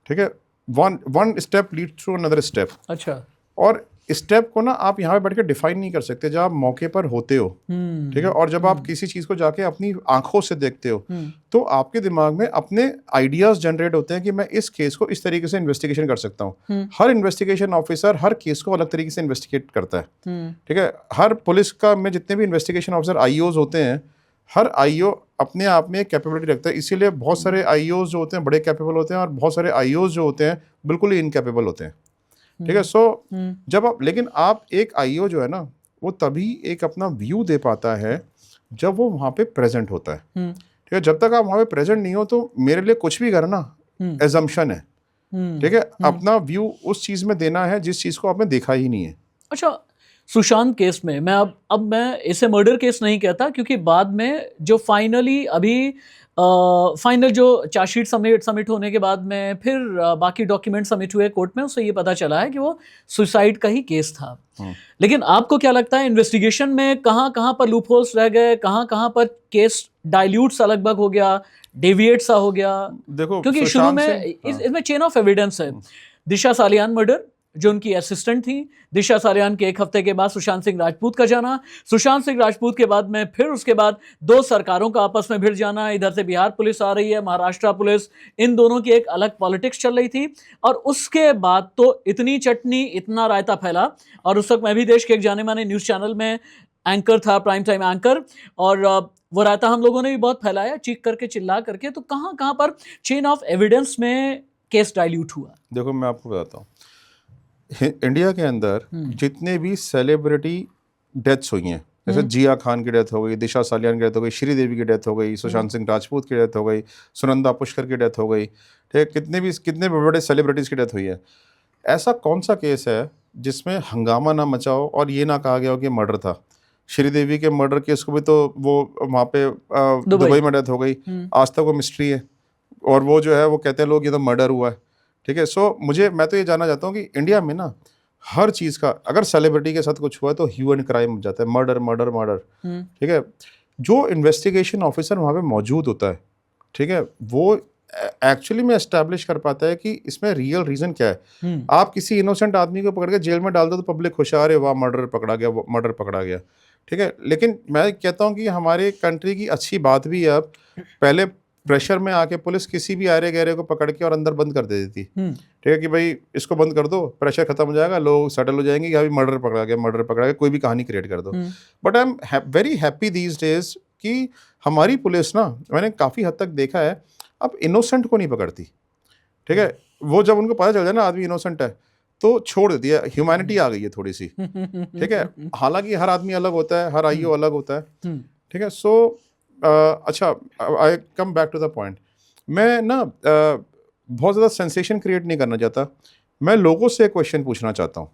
ठीक है। One step leads to another step. अच्छा। और स्टेप को ना आप यहाँ पे बैठ के डिफाइन नहीं कर सकते जब आप मौके पर होते हो। ठीक है। और जब आप किसी चीज़ को जाके अपनी आंखों से देखते हो तो आपके दिमाग में अपने आइडियाज जनरेट होते हैं कि मैं इस केस को इस तरीके से इन्वेस्टिगेशन कर सकता हूँ। हर इन्वेस्टिगेशन ऑफिसर हर केस को अलग तरीके से इन्वेस्टिगेट करता है। ठीक है। हर पुलिस का में जितने भी इन्वेस्टिगेशन ऑफिसर आईओज होते हैं, हर आईओ अपने आप में एक कैपेबिलिटी रखता है। इसीलिए बहुत सारे आईओज जो होते हैं बड़े कैपेबल होते हैं, और बहुत सारे आईओज जो होते हैं बिल्कुल ही इनकैपेबल होते हैं। ठीक है। सो जब आप, लेकिन आप एक आईओ जो है ना वो तभी एक अपना व्यू दे पाता है जब वो वहाँ पे प्रेजेंट होता है। ठीक है। जब तक आप वहाँ पे प्रेजेंट नहीं हो तो मेरे लिए कुछ भी करना एजम्पशन है, ठीक है, अपना व्यू उस चीज में देना है जिस चीज को आपने देखा ही नहीं है। अच्छा, सुशांत केस में मैं अब मैं इसे मर्डर केस नहीं कहता, क्योंकि बाद में जो फाइनली अभी फाइनल जो चार्जशीट सबमिट होने के बाद में फिर बाकी डॉक्यूमेंट सबमिट हुए कोर्ट में, उससे ये पता चला है कि वो सुसाइड का ही केस था। लेकिन आपको क्या लगता है इन्वेस्टिगेशन में कहाँ कहाँ पर लूप होल्स रह गए, कहाँ कहाँ पर केस डाइल्यूट सा लगभग हो गया, डेविएट सा हो गया? देखो, क्योंकि शुरू में इसमें चेन ऑफ एविडेंस है। दिशा सालियान मर्डर, जो उनकी असिस्टेंट थी, दिशा सालियान के एक हफ्ते के बाद सुशांत सिंह राजपूत का जाना, सुशांत सिंह राजपूत के बाद में फिर उसके बाद दो सरकारों का आपस में भिड़ जाना, इधर से बिहार पुलिस आ रही है, महाराष्ट्र पुलिस, इन दोनों की एक अलग पॉलिटिक्स चल रही थी। और उसके बाद तो इतनी चटनी, इतना रायता फैला। और उस वक्त मैं भी देश के एक जाने माने न्यूज़ चैनल में एंकर था, प्राइम टाइम एंकर, और वो रायता हम लोगों ने भी बहुत फैलाया, चीख करके, चिल्ला करके। तो कहाँ कहाँ पर चेन ऑफ एविडेंस में केस डाइल्यूट हुआ? देखो, मैं आपको बताता हूँ, इंडिया के अंदर जितने भी सेलिब्रिटी डेथ्स हुई हैं, जैसे जिया खान की डेथ हो गई, दिशा सालियान की डेथ हो गई, श्रीदेवी की डेथ हो गई, सुशांत सिंह राजपूत की डेथ हो गई, सुनंदा पुष्कर की डेथ हो गई, ठीक, कितने बड़े सेलिब्रिटीज़ की डेथ हुई है। ऐसा कौन सा केस है जिसमें हंगामा ना मचाओ और ये ना कहा गया हो कि मर्डर था? श्रीदेवी के मर्डर केस को भी तो वो वहाँ पे दुबई में डेथ हो गई, आज तक वो मिस्ट्री है, और वो जो है वो कहते हैं लोग ये तो मर्डर हुआ है, ठीक है। सो मैं तो ये जानना चाहता हूँ कि इंडिया में ना हर चीज़ का, अगर सेलिब्रिटी के साथ कुछ हुआ है तो ह्यू एंड क्राइम हो जाता है, मर्डर मर्डर मर्डर, ठीक है। जो इन्वेस्टिगेशन ऑफिसर वहाँ पे मौजूद होता है, ठीक है, वो एक्चुअली में एस्टैब्लिश कर पाता है कि इसमें रियल रीज़न क्या है। आप किसी इनोसेंट आदमी को पकड़ के जेल में डाल दो तो पब्लिक खुश, अरे वाह मर्डर पकड़ा गया, मर्डर पकड़ा गया, ठीक है। लेकिन मैं कहता हूँ कि हमारे कंट्री की अच्छी बात भी है, अब पहले प्रेशर में आके पुलिस किसी भी आरे गहरे को पकड़ के और अंदर बंद कर देती थी, ठीक है, कि भाई इसको बंद कर दो, प्रेशर खत्म हो जाएगा, लोग सेटल हो जाएंगे कि अभी मर्डर पकड़ा गया, मर्डर पकड़ा गया, कोई भी कहानी क्रिएट कर दो। But I am very happy these days कि हमारी पुलिस ना, मैंने काफ़ी हद तक देखा है, अब इनोसेंट को नहीं पकड़ती, ठीक है। वो जब उनको पता चल जाए ना आदमी इनोसेंट है तो छोड़ देती है, ह्यूमैनिटी आ गई है थोड़ी सी, ठीक है। हालांकि हर आदमी अलग होता है, हर आईओ अलग होता है, ठीक है। सो अच्छा, I come back to the point. मैं ना बहुत ज़्यादा सेंसेशन क्रिएट नहीं करना चाहता, मैं लोगों से एक क्वेश्चन पूछना चाहता हूँ,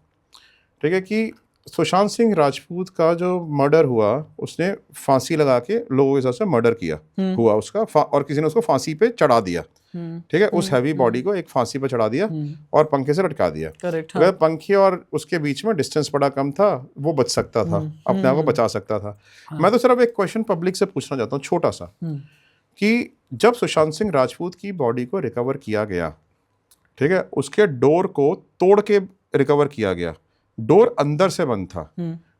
ठीक है, कि सुशांत सिंह राजपूत का जो मर्डर हुआ, उसने फांसी लगा के लोगों के हिसाब से मर्डर किया हुआ उसका, और किसी ने उसको फांसी पे चढ़ा दिया, ठीक है, उस हैवी बॉडी को एक फांसी पे चढ़ा दिया और पंखे से लटका दिया। अगर पंखे और उसके बीच में डिस्टेंस बड़ा कम था, वो बच सकता था, अपने आप को बचा सकता था। मैं तो सिर्फ एक क्वेश्चन पब्लिक से पूछना चाहता हूँ छोटा सा, कि जब सुशांत सिंह राजपूत की बॉडी को रिकवर किया गया, ठीक है, उसके डोर को तोड़ के रिकवर किया गया, डोर अंदर से बंद था,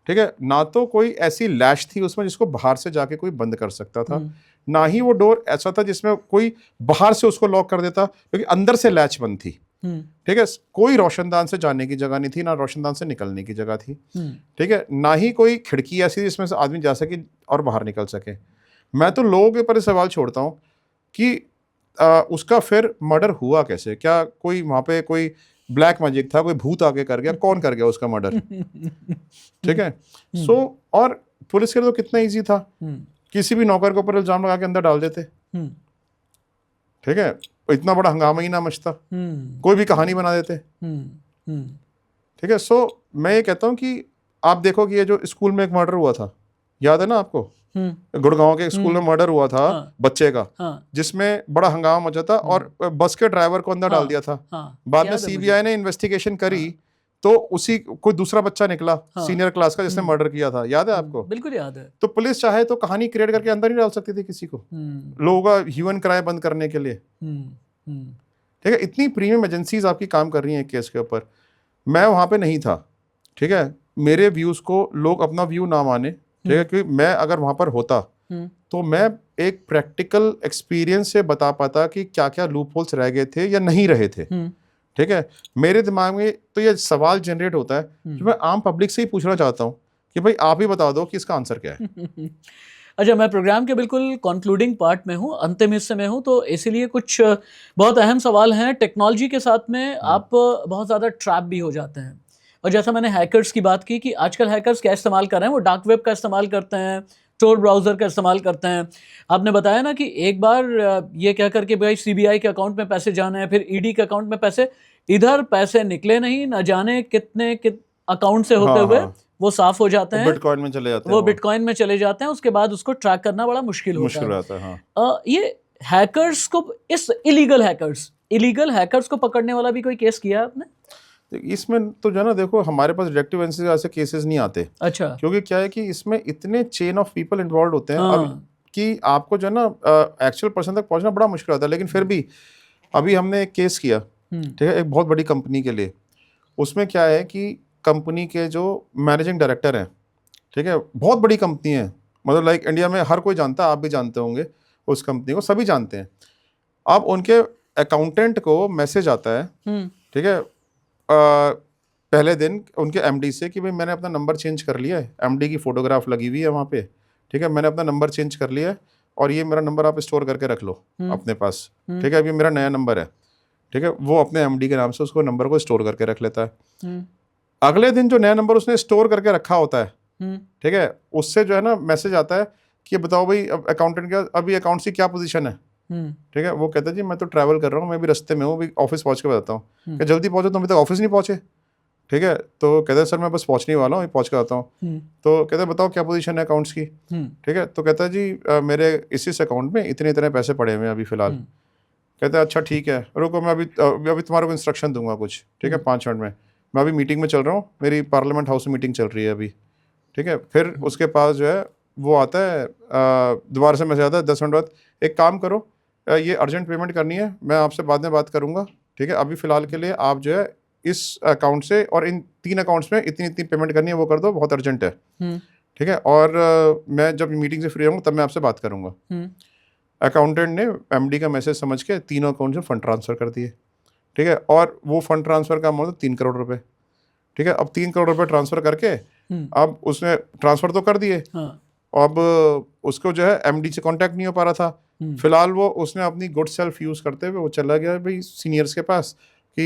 ठीक है, ना तो कोई ऐसी लैश थी उसमें जिसको बाहर से जाके कोई बंद कर सकता था, ना ही वो डोर ऐसा था जिसमें कोई बाहर से उसको लॉक कर देता, क्योंकि अंदर से लैच बंद थी, ठीक है। कोई रोशनदान से जाने की जगह नहीं थी, ना रोशनदान से निकलने की जगह थी, ठीक है, ना ही कोई खिड़की ऐसी जिसमें से आदमी जा सके और बाहर निकल सके। मैं तो लोगों के ऊपर सवाल छोड़ता हूँ कि उसका फिर मर्डर हुआ कैसे? क्या कोई वहाँ पे कोई ब्लैक मैजिक था, कोई भूत आके कर गया? कौन कर गया उसका मर्डर? ठीक है। सो और पुलिस के लिए तो कितना इजी था, किसी भी नौकर के ऊपर इल्जाम लगा के अंदर डाल देते, ठीक है, इतना बड़ा हंगामा ही ना मचता, कोई भी कहानी बना देते, ठीक है। सो मैं ये कहता हूँ कि आप देखो कि ये जो स्कूल में एक मर्डर हुआ था, याद है ना आपको, गुड़गांव के स्कूल में मर्डर हुआ था बच्चे का, जिसमें बड़ा हंगामा मचा था और बस के ड्राइवर को अंदर डाल दिया था। बाद में सीबीआई ने इन्वेस्टिगेशन करी तो उसी कोई दूसरा बच्चा निकला सीनियर क्लास का जिसने मर्डर किया था, याद है आपको? बिल्कुल याद है। तो पुलिस चाहे तो कहानी क्रिएट करके अंदर नहीं डाल सकती थी किसी को, लोगों का ह्यूमन क्राइम बंद करने के लिए, ठीक है। इतनी प्रीमियम एजेंसीज आपकी काम कर रही हैं केस के ऊपर। मैं वहां पे नहीं था, ठीक है, मेरे व्यूज को लोग अपना व्यू ना माने, ठीक है, क्योंकि मैं अगर वहां पर होता तो मैं एक प्रैक्टिकल एक्सपीरियंस से बता पाता कि क्या क्या लूप होल्स रह गए थे या नहीं रहे थे, ठीक है। मेरे दिमाग में तो ये सवाल जनरेट होता है जो मैं आम पब्लिक से ही पूछना चाहता हूँ कि भाई आप ही बता दो कि इसका आंसर क्या है। अच्छा, मैं प्रोग्राम के बिल्कुल कंक्लूडिंग पार्ट में हूँ, अंतिम हिस्से में हूँ, तो इसीलिए कुछ बहुत अहम सवाल हैं। टेक्नोलॉजी के साथ में आप बहुत ज़्यादा ट्रैप भी हो जाते हैं, और जैसा मैंने हैकर्स की बात की कि आजकल हैकर्स क्या इस्तेमाल कर रहे हैं, वो डार्क वेब का इस्तेमाल करते हैं, tor ब्राउजर का इस्तेमाल करते हैं। आपने बताया ना कि एक बार ये कह करके भाई सीबीआई के अकाउंट में पैसे जाने हैं, फिर ईडी के अकाउंट में पैसे, इधर पैसे निकले नहीं, न जाने कितने अकाउंट से होते हाँ, हुए हाँ। वो साफ हो जाते हैं, बिटकॉइन में चले जाते हैं वो बिटकॉइन में चले जाते हैं, उसके बाद उसको ट्रैक करना बड़ा मुश्किल होता मुश्किल है। रहता है। हाँ। ये हैकर्स को, इस इलीगल हैकर्स को पकड़ने वाला भी कोई केस किया है आपने? इसमें तो जो है ना, देखो हमारे पास डायरेक्टिव एजेंसी ऐसे केसेस नहीं आते, अच्छा। क्योंकि क्या है कि इसमें इतने चेन ऑफ पीपल इन्वॉल्व होते हैं हाँ। अब कि आपको जो है ना एक्चुअल पर्सन तक पहुंचना बड़ा मुश्किल होता है। लेकिन फिर भी अभी हमने एक केस किया, ठीक है, एक बहुत बड़ी कंपनी के लिए। उसमें क्या है कि कंपनी के जो मैनेजिंग डायरेक्टर हैं, ठीक है, बहुत बड़ी कंपनी है, मतलब लाइक इंडिया में हर कोई जानता है, आप भी जानते होंगे उस कंपनी को, सभी जानते हैं। अब उनके अकाउंटेंट को मैसेज आता है, ठीक है, पहले दिन उनके एमडी से कि भाई मैंने अपना नंबर चेंज कर लिया है, एमडी की फोटोग्राफ लगी हुई है वहाँ पे, ठीक है, मैंने अपना नंबर चेंज कर लिया है और ये मेरा नंबर आप स्टोर करके रख लो अपने पास, ठीक है, अभी मेरा नया नंबर है, ठीक है। वो अपने एमडी के नाम से उसको नंबर को स्टोर करके रख लेता है। अगले दिन जो नया नंबर उसने स्टोर करके रखा होता है, ठीक है, उससे जो है ना मैसेज आता है कि बताओ भाई अकाउंटेंट का अभी अकाउंट की क्या पोजीशन है, ठीक है। वो कहता है जी मैं तो ट्रैवल कर रहा हूँ, मैं भी रास्ते में हूँ, अभी ऑफिस पहुँच के बताता हूँ कि जल्दी पहुँचो, तुम अभी तक ऑफिस नहीं पहुँचे, ठीक है। तो कहते हैं सर मैं बस पहुँचने वाला हूँ, पहुँच के आता हूँ। तो कहते हैं बताओ क्या पोजीशन है अकाउंट्स की, ठीक है। तो कहता है जी मेरे इस अकाउंट में इतने इतने पैसे पड़े हुए हैं अभी फिलहाल। कहता है अच्छा ठीक है, रुको मैं अभी तुम्हारे को इंस्ट्रक्शन दूंगा कुछ, ठीक है, 5 मिनट में, मैं अभी मीटिंग में चल रहा हूँ, मेरी पार्लियामेंट हाउस में मीटिंग चल रही है अभी, ठीक है। फिर उसके पास जो है वो आता है, दोबारा से मैसेज आता है 10 मिनट बाद, एक काम करो ये अर्जेंट पेमेंट करनी है, मैं आपसे बाद में बात करूंगा, ठीक है, अभी फ़िलहाल के लिए आप जो है इस अकाउंट से और इन 3 अकाउंट्स में इतनी इतनी पेमेंट करनी है, वो कर दो, बहुत अर्जेंट है, ठीक है, और मैं जब मीटिंग से फ्री होंगे तब मैं आपसे बात करूंगा। अकाउंटेंट ने एमडी का मैसेज समझ के तीनों अकाउंट से फंड ट्रांसफ़र कर दिए, ठीक है, और वो फंड ट्रांसफ़र का अमाउंट 3 करोड़ रुपए, ठीक है। अब 3 करोड़ रुपए ट्रांसफ़र करके अब उसने ट्रांसफ़र तो कर दिए, अब उसको जो है एमडी से कांटेक्ट नहीं हो पा रहा था। फिलहाल वो उसने अपनी गुड सेल्फ यूज़ करते हुए वो चला गया भाई सीनियर्स के पास कि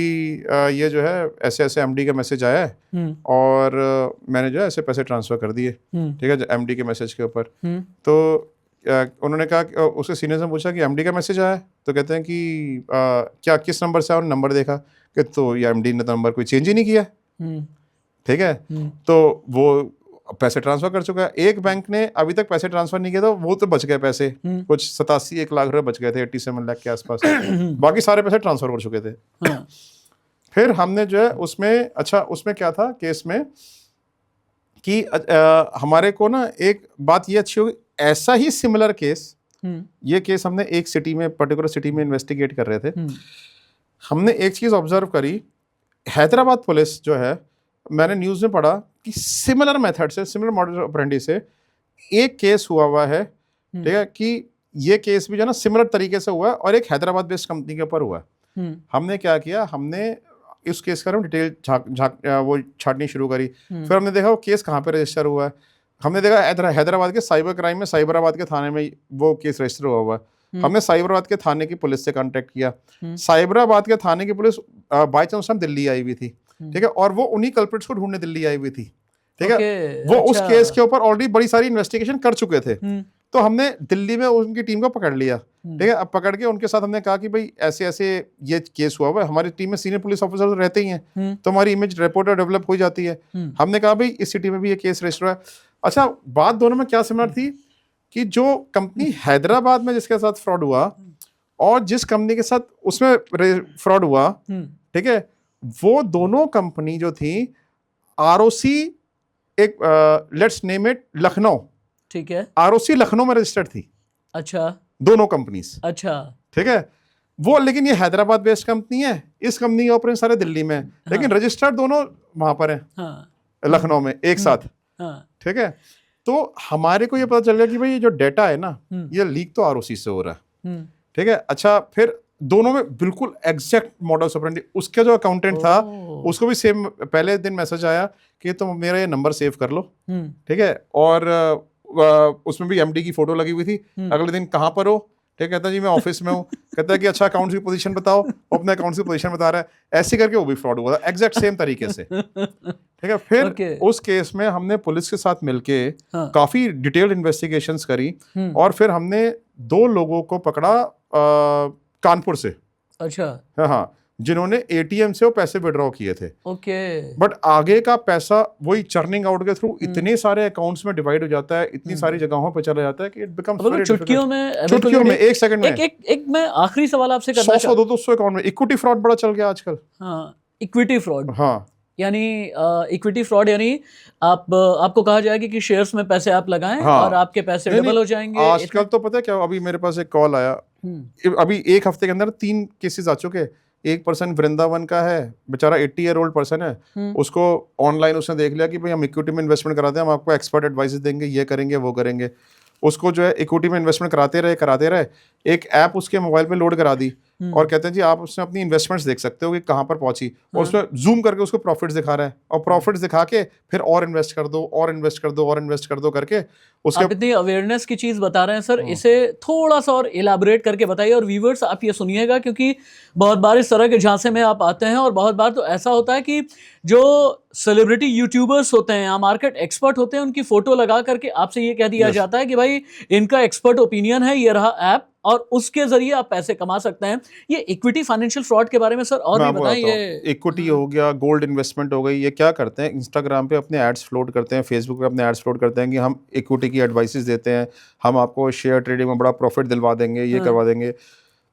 ये जो है ऐसे ऐसे एमडी का मैसेज आया है और मैंने जो है ऐसे पैसे ट्रांसफ़र कर दिए, ठीक है, एमडी के मैसेज के ऊपर। तो उन्होंने कहा, उसके सीनियर से पूछा कि एमडी का मैसेज आया है, तो कहते हैं कि क्या किस नंबर से आया, उन्होंने नंबर देखा कि तो ये एमडी ने नंबर कोई चेंज ही नहीं किया, ठीक है। तो वो पैसे ट्रांसफर कर चुका है। एक बैंक ने अभी तक पैसे ट्रांसफर नहीं किया, तो वो तो बच गए पैसे, कुछ 87-1 लाख रुपए बच गए थे, 87 लाख के आसपास। बाकी सारे पैसे ट्रांसफर कर चुके थे। फिर हमने जो है उसमें, अच्छा उसमें क्या था केस में कि हमारे को ना एक बात ये अच्छी होगी, ऐसा ही सिमिलर केस, ये केस हमने एक सिटी में, पर्टिकुलर सिटी में इन्वेस्टिगेट कर रहे थे। हमने एक चीज़ ऑब्जर्व करी, हैदराबाद पुलिस जो है, मैंने न्यूज़ में पढ़ा कि सिमिलर मेथड से, सिमिलर मॉडल ऑपरेंडी से एक केस हुआ है, ठीक है, कि ये केस भी जो है ना सिमिलर तरीके से हुआ है और एक हैदराबाद बेस्ड कंपनी के ऊपर हुआ है। हमने क्या किया, हमने इस केस का डिटेल वो छाटनी शुरू करी। फिर हमने देखा वो केस कहाँ पे रजिस्टर हुआ है। हमने देखा हैदराबाद के साइबर क्राइम में, साइबराबाद के थाने में वो केस रजिस्टर हुआ है। हमने साइबराबाद के थाने की पुलिस से कांटेक्ट किया। साइबराबाद के थाने की पुलिस बाई चांस हम दिल्ली आई हुई थी, ठीक है, और वो उन्हीं कल्प्रिट्स को ढूंढने दिल्ली आई हुई थी, ठीक है। वो उस केस के ऊपर ऑलरेडी बड़ी सारी इन्वेस्टिगेशन कर चुके थे। तो हमने दिल्ली में उनकी टीम को पकड़ लिया, ठीक है। अब पकड़ के उनके साथ हमने कहा कि भाई ऐसे ऐसे ये केस हुआ है, हमारी टीम में सीनियर पुलिस ऑफिसर रहते ही हैं, तो हमारी इमेज रिपोर्टर डेवलप हो जाती है। हमने कहा भाई इस सिटी में भी ये केस रजिस्टर है। अच्छा, बात दोनों में क्या सिमिलर थी कि जो कंपनी हैदराबाद में जिसके साथ फ्रॉड हुआ और जिस कंपनी के साथ उसमें फ्रॉड हुआ, ठीक है, वो दोनों कंपनी जो थी आरओसी, एक लेट्स नेम इट लखनऊ, ठीक है, आरओसी लखनऊ में रजिस्टर्ड थी। अच्छा, दोनों कंपनीज, अच्छा, ठीक है। वो लेकिन ये हैदराबाद बेस्ड कंपनी है, इस कंपनी के ऑपरेशन सारे दिल्ली में, लेकिन रजिस्टर्ड दोनों वहां पर है, लखनऊ में एक साथ, ठीक है। तो हमारे को ये पता चल गया कि भाई ये जो डेटा है ना, ये लीक तो आरओसी से हो रहा है, ठीक है। अच्छा, फिर दोनों में बिल्कुल एग्जैक्ट मॉडल ऑपरेंडी। उसका जो अकाउंटेंट था उसको भी सेम पहले दिन मैसेज आया कि तुम मेरा ये नंबर सेव कर लो, ठीक है, और उसमें भी एमडी की फोटो लगी हुई थी। अगले दिन कहाँ पर हो, ठीक, कहता जी मैं ऑफिस में हूँ। कहता है कि अच्छा अकाउंट की पोजीशन बताओ, वो अपने अकाउंट की पोजीशन बता रहा है। ऐसे करके वो भी फ्रॉड हुआ था एग्जैक्ट सेम तरीके से, ठीक है। फिर Okay. उस केस में हमने पुलिस के साथ मिलके हाँ। काफी डिटेल्ड इन्वेस्टिगेशंस करी और फिर हमने 2 लोगों को पकड़ा कानपुर से, अच्छा। हाँ, जिन्होंने एटीएम से वो पैसे विड्रॉ किए थे। ओके। बट आगे का पैसा वही चर्निंग आउट के थ्रू इतने सारे अकाउंट्स में डिवाइड हो जाता है, इतनी सारी जगहों पे चला जाता है कि इट बिकम्स वेरी चुटकियों में एक सेकंड में एक मैं आखिरी सवाल आपसे करना 100-200 अकाउंट में। इक्विटी फ्रॉड बड़ा चल गया आजकल। हाँ, इक्विटी फ्रॉड। हाँ, यानी इक्विटी फ्रॉड यानी आपको कहा जाएगा कि शेयर्स में पैसे आप लगाएं हाँ। और आपके पैसे डबल हो जाएंगे। आजकल तो पता है क्या, अभी मेरे पास एक कॉल आया, अभी एक हफ्ते के अंदर 3 केसेस आ चुके। एक पर्सन वृंदावन का है, बेचारा 80 ईयर ओल्ड पर्सन है, उसको ऑनलाइन उसने देख लिया कि भाई हम इक्विटी में इन्वेस्टमेंट कराते हैं, हम आपको एक्सपर्ट एडवाइस देंगे, ये करेंगे वो करेंगे। उसको जो है इक्विटी में इन्वेस्टमेंट कराते रहे, एक ऐप उसके मोबाइल पे लोड करा दी और कहते हैं जी आप उसमें अपनी इन्वेस्टमेंट्स देख सकते हो कि कहाँ पर पहुंची, और उसमें जूम करके उसको प्रॉफिट्स दिखा रहा है, और प्रॉफिट्स दिखा के फिर और इन्वेस्ट कर दो और इन्वेस्ट कर दो और इन्वेस्ट कर दो करके उसके। आप इतनी अवेयरनेस की चीज बता रहे हैं सर, इसे थोड़ा सा और इलाबोरेट करके बताइए। और व्यूवर्स आप ये सुनिएगा, क्योंकि बहुत बार इस तरह के झांसे में आप आते हैं और बहुत बार तो ऐसा होता है कि जो सेलिब्रिटी यूट्यूबर्स होते हैं या मार्केट एक्सपर्ट होते हैं, उनकी फोटो लगा करके आपसे ये कह दिया जाता है कि भाई इनका एक्सपर्ट ओपिनियन है, ये रहा ऐप, और उसके जरिए आप पैसे कमा सकते हैं। ये इक्विटी फाइनेंशियल फ्रॉड के बारे में सर और भी बताइए। इक्विटी हो गया, गोल्ड इन्वेस्टमेंट हो गई, ये क्या करते हैं, इंस्टाग्राम पे अपने एड्स फ्लोट करते हैं, फेसबुक पे अपने एड्स फ्लोट करते हैं कि हम इक्विटी की एडवाइसेस देते हैं, हम आपको शेयर ट्रेडिंग में बड़ा प्रॉफिट दिलवा देंगे, ये करवा देंगे।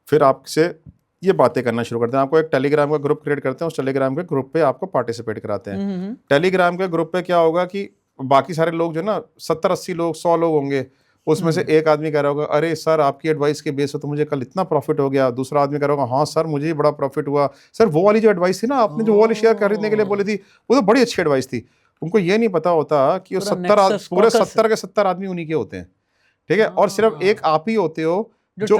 फिर आपसे ये बातें करना शुरू करते हैं, आपको एक टेलीग्राम का ग्रुप क्रिएट करते हैं, उस टेलीग्राम के ग्रुप पे आपको पार्टिसिपेट कराते हैं। टेलीग्राम के ग्रुप पे क्या होगा कि बाकी सारे लोग जो ना 70-80 लोग 100 लोग होंगे, उसमें से एक आदमी कह रहा होगा अरे सर आपकी एडवाइस के बेस पे तो मुझे कल इतना प्रॉफिट हो गया। दूसरा आदमी कह रहा होगा हाँ सर मुझे भी बड़ा प्रॉफिट हुआ। सर वो वाली जो एडवाइस थी ना, आपने जो वो वाली शेयर खरीदने के लिए बोली थी, वो तो बड़ी अच्छी एडवाइस थी। उनको ये नहीं पता होता कि पूरे 70 के 70 आदमी उन्हीं के होते हैं, ठीक है, और सिर्फ एक आप ही होते हो जो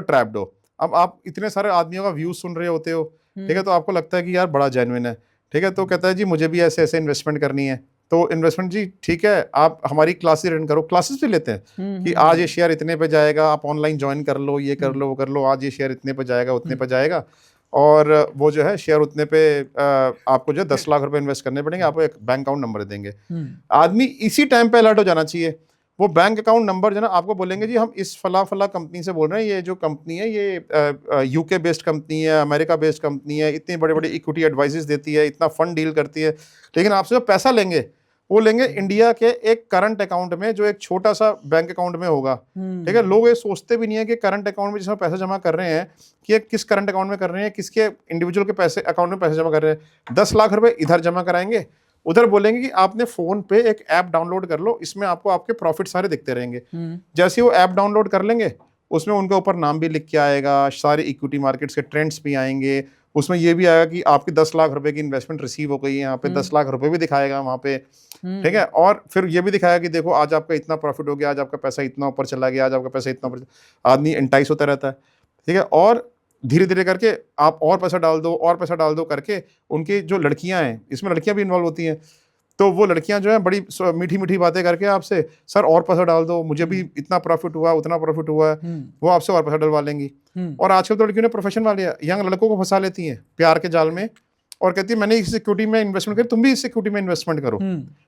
ट्रैप्ड हो। अब आप इतने सारे आदमियों का व्यू सुन रहे होते हो, ठीक है, तो आपको लगता है कि यार बड़ा जेन्युइन है, ठीक है, तो कहता है जी मुझे भी ऐसे ऐसे इन्वेस्टमेंट करनी है। तो इन्वेस्टमेंट जी ठीक है, आप हमारी क्लासेस रन करो, क्लासेस भी लेते हैं कि आज ये शेयर इतने पे जाएगा, आप ऑनलाइन ज्वाइन कर लो, ये कर लो वो कर लो, आज ये शेयर इतने पे जाएगा उतने पे जाएगा, और वो जो है शेयर उतने पे आपको जो 10 लाख रुपए इन्वेस्ट करने पड़ेंगे, आपको एक बैंक अकाउंट नंबर देंगे। आदमी इसी टाइम पे अलर्ट हो जाना चाहिए। वो बैंक अकाउंट नंबर जो ना आपको बोलेंगे जी हम इस फला कंपनी से बोल रहे हैं, ये जो कंपनी है ये यूके बेस्ड कंपनी है, अमेरिका बेस्ड कंपनी है, इतनी बड़े बड़े इक्विटी एडवाइसेस देती है, इतना फंड डील करती है, लेकिन आपसे जो पैसा लेंगे वो लेंगे इंडिया के एक करंट अकाउंट में जो एक छोटा सा बैंक अकाउंट में होगा, ठीक है। लोग ये सोचते भी नहीं है कि करंट अकाउंट में जिसमें पैसा जमा कर रहे हैं कि किस करंट अकाउंट में कर रहे हैं, किसके इंडिविजुअल के पैसे अकाउंट में पैसे जमा कर रहे हैं। 10 लाख रुपए इधर जमा कराएंगे, उधर बोलेंगे कि आपने फोन पे एक ऐप डाउनलोड कर लो, इसमें आपको आपके प्रॉफिट सारे दिखते रहेंगे। जैसे वो ऐप डाउनलोड कर लेंगे, उसमें उनके ऊपर नाम भी लिख के आएगा, सारे इक्विटी मार्केट्स के ट्रेंड्स भी आएंगे, उसमें ये भी आएगा कि आपकी 10 लाख रुपए की इन्वेस्टमेंट रिसीव हो गई है, यहाँ पे 10 लाख रुपए भी दिखाएगा वहाँ पे, ठीक है, और फिर ये भी दिखाएगा कि देखो आज आपका इतना प्रॉफिट हो गया, आज आपका पैसा इतना ऊपर चला गया, आज आपका पैसा इतना ऊपर। आदमी एंटाइस होता रहता है, ठीक है, और धीरे धीरे करके आप और पैसा डाल दो करके उनकी जो लड़कियां हैं, इसमें लड़कियां भी इन्वॉल्व होती हैं, तो वो लड़कियां जो है बड़ी मीठी मीठी बातें करके आपसे सर और पैसा डाल दो, मुझे भी इतना प्रॉफिट हुआ उतना प्रॉफिट हुआ है, वो आपसे और पैसा डलवा लेंगी। और आजकल तो लड़कियों ने प्रोफेशन वाले यंग लड़कों को फंसा लेती हैं प्यार के जाल में और कहती है मैंने इस सिक्योरिटी में इन्वेस्टमेंट करी, तुम भी इस सिक्योरिटी में इन्वेस्टमेंट करो।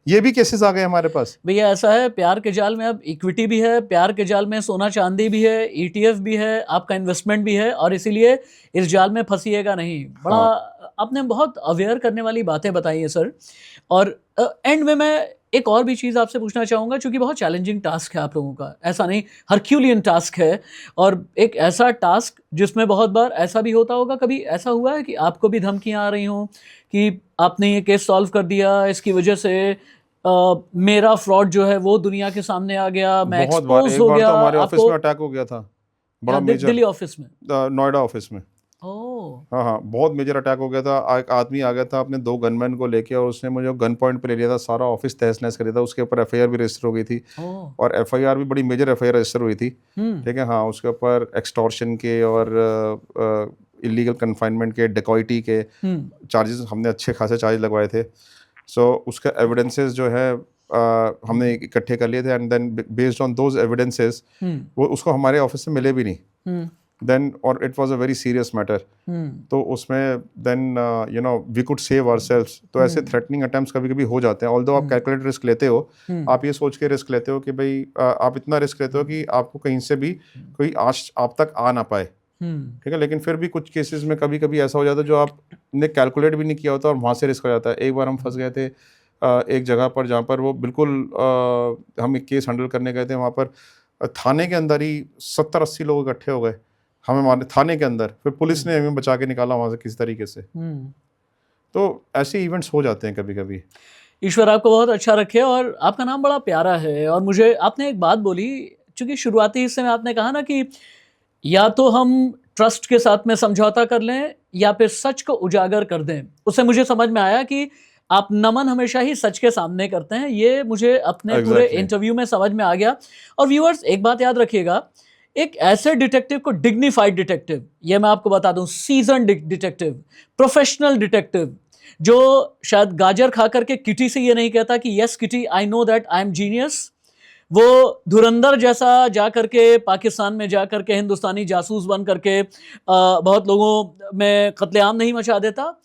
ये भी केसेस आ गए हमारे पास। भैया ऐसा है, प्यार के जाल में अब इक्विटी भी है, प्यार के जाल में सोना चांदी भी है, ETF भी है, आपका इन्वेस्टमेंट भी है, और इसीलिए इस जाल में फंसिएगा नहीं। बड़ा आपने बहुत अवेयर करने वाली बातें बताई हैं सर। और एंड में मैं एक और भी चीज़ आपसे पूछना चाहूँगा, क्योंकि बहुत चैलेंजिंग टास्क है आप लोगों का, ऐसा नहीं हरक्यूलियन टास्क है, और एक ऐसा टास्क जिसमें बहुत बार ऐसा भी होता होगा, कभी ऐसा हुआ है कि आपको भी धमकियाँ आ रही हों कि आपने ये केस सॉल्व कर दिया, इसकी वजह से मेरा फ्रॉड जो है वो दुनिया के सामने आ गया, मैं एक्सपोज हो गया। तो हमारे ऑफिस में अटैक हो गया था, बड़ा मेजर, दिल्ली ऑफिस में, नोएडा ऑफिस में। हाँ, बहुत मेजर अटैक हो गया था। एक आदमी आ गया था अपने 2 गनमैन को लेके, और उसने मुझे गन पॉइंट पे ले लिया था, सारा ऑफिस तहस नहस कर दिया था। उसके ऊपर FIR भी रजिस्टर हो गई थी, और FIR भी बड़ी मेजर FIR रजिस्टर हुई थी, ठीक है। हाँ, उसके ऊपर एक्सटॉर्शन के और इलीगल कन्फाइनमेंट के, डेकॉइटी के चार्जेस, हमने अच्छे खासे चार्ज लगवाए थे। सो उसका एविडेंसेस जो है हमने इकट्ठे कर लिए थे, and then based on those evidences वो उसको हमारे ऑफिस से मिले भी नहीं, देन और it was a very serious matter, तो उसमें then you know we could save ourselves. तो ऐसे थ्रेटनिंग अटेम्प्ट्स कभी कभी हो जाते हैं, ऑल्दो आप कैलकुलेटेड रिस्क लेते हो, आप ये सोच के रिस्क लेते हो कि भाई आप इतना रिस्क लेते हो कि आपको कहीं से भी कोई आज आप तक आ ना पाए, ठीक है। लेकिन फिर भी कुछ केसेस में कभी कभी ऐसा हो जाता है जो आपने कैलकुलेट भी नहीं किया होता और वहाँ से रिस्क हो जाता है। एक बार हम फंस गए थे एक जगह पर जहाँ पर वो बिल्कुल हम एक केस हैंडल करने गए थे, वहाँ पर थाने के अंदर ही 70-80 लोग इकट्ठे हो गए हमें मारने, थाने के अंदर। फिर पुलिस ने हमें बचा के निकाला वहाँ से किसी तरीके से। तो ऐसे इवेंट्स हो जाते हैं कभी कभी। ईश्वर आपको बहुत अच्छा रखे, और आपका नाम बड़ा प्यारा है। और मुझे आपने एक बात बोली, चूंकि शुरुआती हिस्से में आपने कहा ना कि या तो हम ट्रस्ट के साथ में समझौता कर लें या फिर सच को उजागर कर दें। उससे मुझे समझ में आया कि आप नमन हमेशा ही सच के सामने करते हैं। ये मुझे अपने पूरे इंटरव्यू में समझ में आ गया। और व्यूअर्स एक बात याद रखिएगा, एक ऐसे डिटेक्टिव को डिग्निफाइड डिटेक्टिव, ये मैं आपको बता दूं, सीजन डिटेक्टिव, प्रोफेशनल डिटेक्टिव, जो शायद गाजर खा करके किटी से ये नहीं कहता कि yes kitty I know that I am genius, वो धुरंधर जैसा जा करके पाकिस्तान में जा करके हिंदुस्तानी जासूस बन करके बहुत लोगों में कत्लेआम नहीं मचा देता।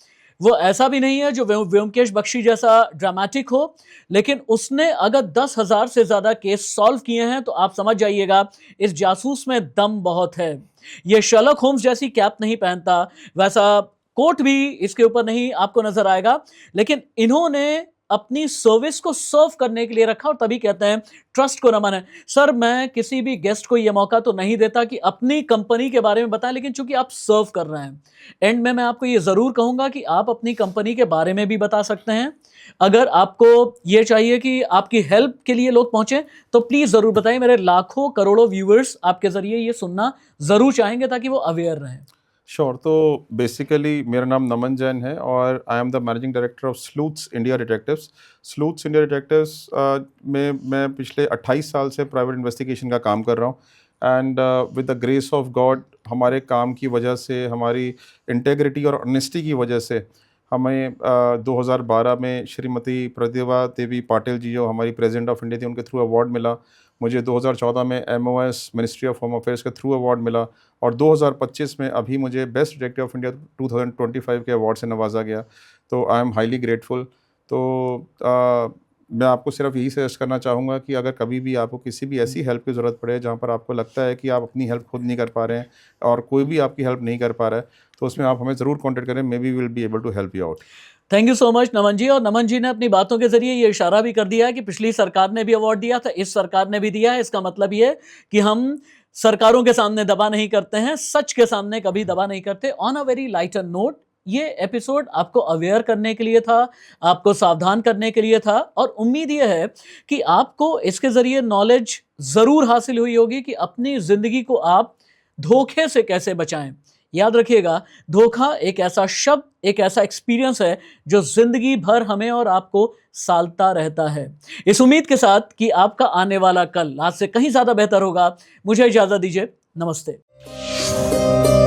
वो ऐसा भी नहीं है जो व्योमकेश बख्शी जैसा ड्रामेटिक हो, लेकिन उसने अगर 10,000 से ज्यादा केस सॉल्व किए हैं तो आप समझ जाइएगा इस जासूस में दम बहुत है। ये शर्लक होम्स जैसी कैप नहीं पहनता, वैसा कोट भी इसके ऊपर नहीं आपको नजर आएगा, लेकिन इन्होंने अपनी सर्विस को सर्व करने के लिए रखा, और तभी कहते हैं ट्रस्ट को नमन है। सर मैं किसी भी गेस्ट को यह मौका तो नहीं देता कि अपनी कंपनी के बारे में बताएं, लेकिन चूंकि आप सर्व कर रहे हैं, एंड में मैं आपको ये जरूर कहूंगा कि आप अपनी कंपनी के बारे में भी बता सकते हैं। अगर आपको ये चाहिए कि आपकी हेल्प के लिए लोग पहुंचे तो प्लीज जरूर बताइए। मेरे लाखों करोड़ों व्यूअर्स आपके जरिए ये सुनना जरूर चाहेंगे ताकि वो अवेयर रहें। श्योर। तो बेसिकली मेरा नाम नमन जैन है और I am the managing director of Sleuths India detectives. Sleuths India detectives में मैं पिछले 28 साल से प्राइवेट इन्वेस्टिगेशन का काम कर रहा हूँ, and with the grace of God हमारे काम की वजह से, हमारी इंटेग्रिटी और ऑनेस्टी की वजह से हमें 2012 में श्रीमती प्रतिभा देवी पाटिल जी, जो हमारी प्रेसिडेंट ऑफ इंडिया थी, उनके थ्रू अवार्ड मिला। मुझे 2014 में MOS ministry of home affairs के थ्रू अवार्ड मिला, और 2025 में अभी मुझे बेस्ट डिटेक्टिव ऑफ इंडिया 2025 के अवार्ड से नवाजा गया। तो आई एम हाईली ग्रेटफुल। तो मैं आपको सिर्फ यही सजेस्ट करना चाहूँगा कि अगर कभी भी आपको किसी भी ऐसी हेल्प की ज़रूरत पड़े जहाँ पर आपको लगता है कि आप अपनी हेल्प खुद नहीं कर पा रहे हैं और कोई भी आपकी हेल्प नहीं कर पा रहा है, तो उसमें आप हमें ज़रूर कॉन्टेक्ट करें। Maybe will be able to help you out. Thank you so much Naman ji. और नमन जी ने अपनी बातों के जरिए ये इशारा भी कर दिया है कि पिछली सरकार ने भी अवार्ड दिया था, इस सरकार ने भी दिया है। इसका मतलब ये कि हम सरकारों के सामने दबा नहीं करते हैं, सच के सामने कभी दबा नहीं करते। On a very lighter note, ये एपिसोड आपको अवेयर करने के लिए था, आपको सावधान करने के लिए था, और उम्मीद यह है कि आपको इसके जरिए नॉलेज जरूर हासिल हुई होगी कि अपनी जिंदगी को आप धोखे से कैसे बचाएं। याद रखिएगा, धोखा एक ऐसा शब्द, एक ऐसा एक्सपीरियंस है जो जिंदगी भर हमें और आपको सालता रहता है। इस उम्मीद के साथ कि आपका आने वाला कल आज से कहीं ज्यादा बेहतर होगा, मुझे इजाजत दीजिए। नमस्ते।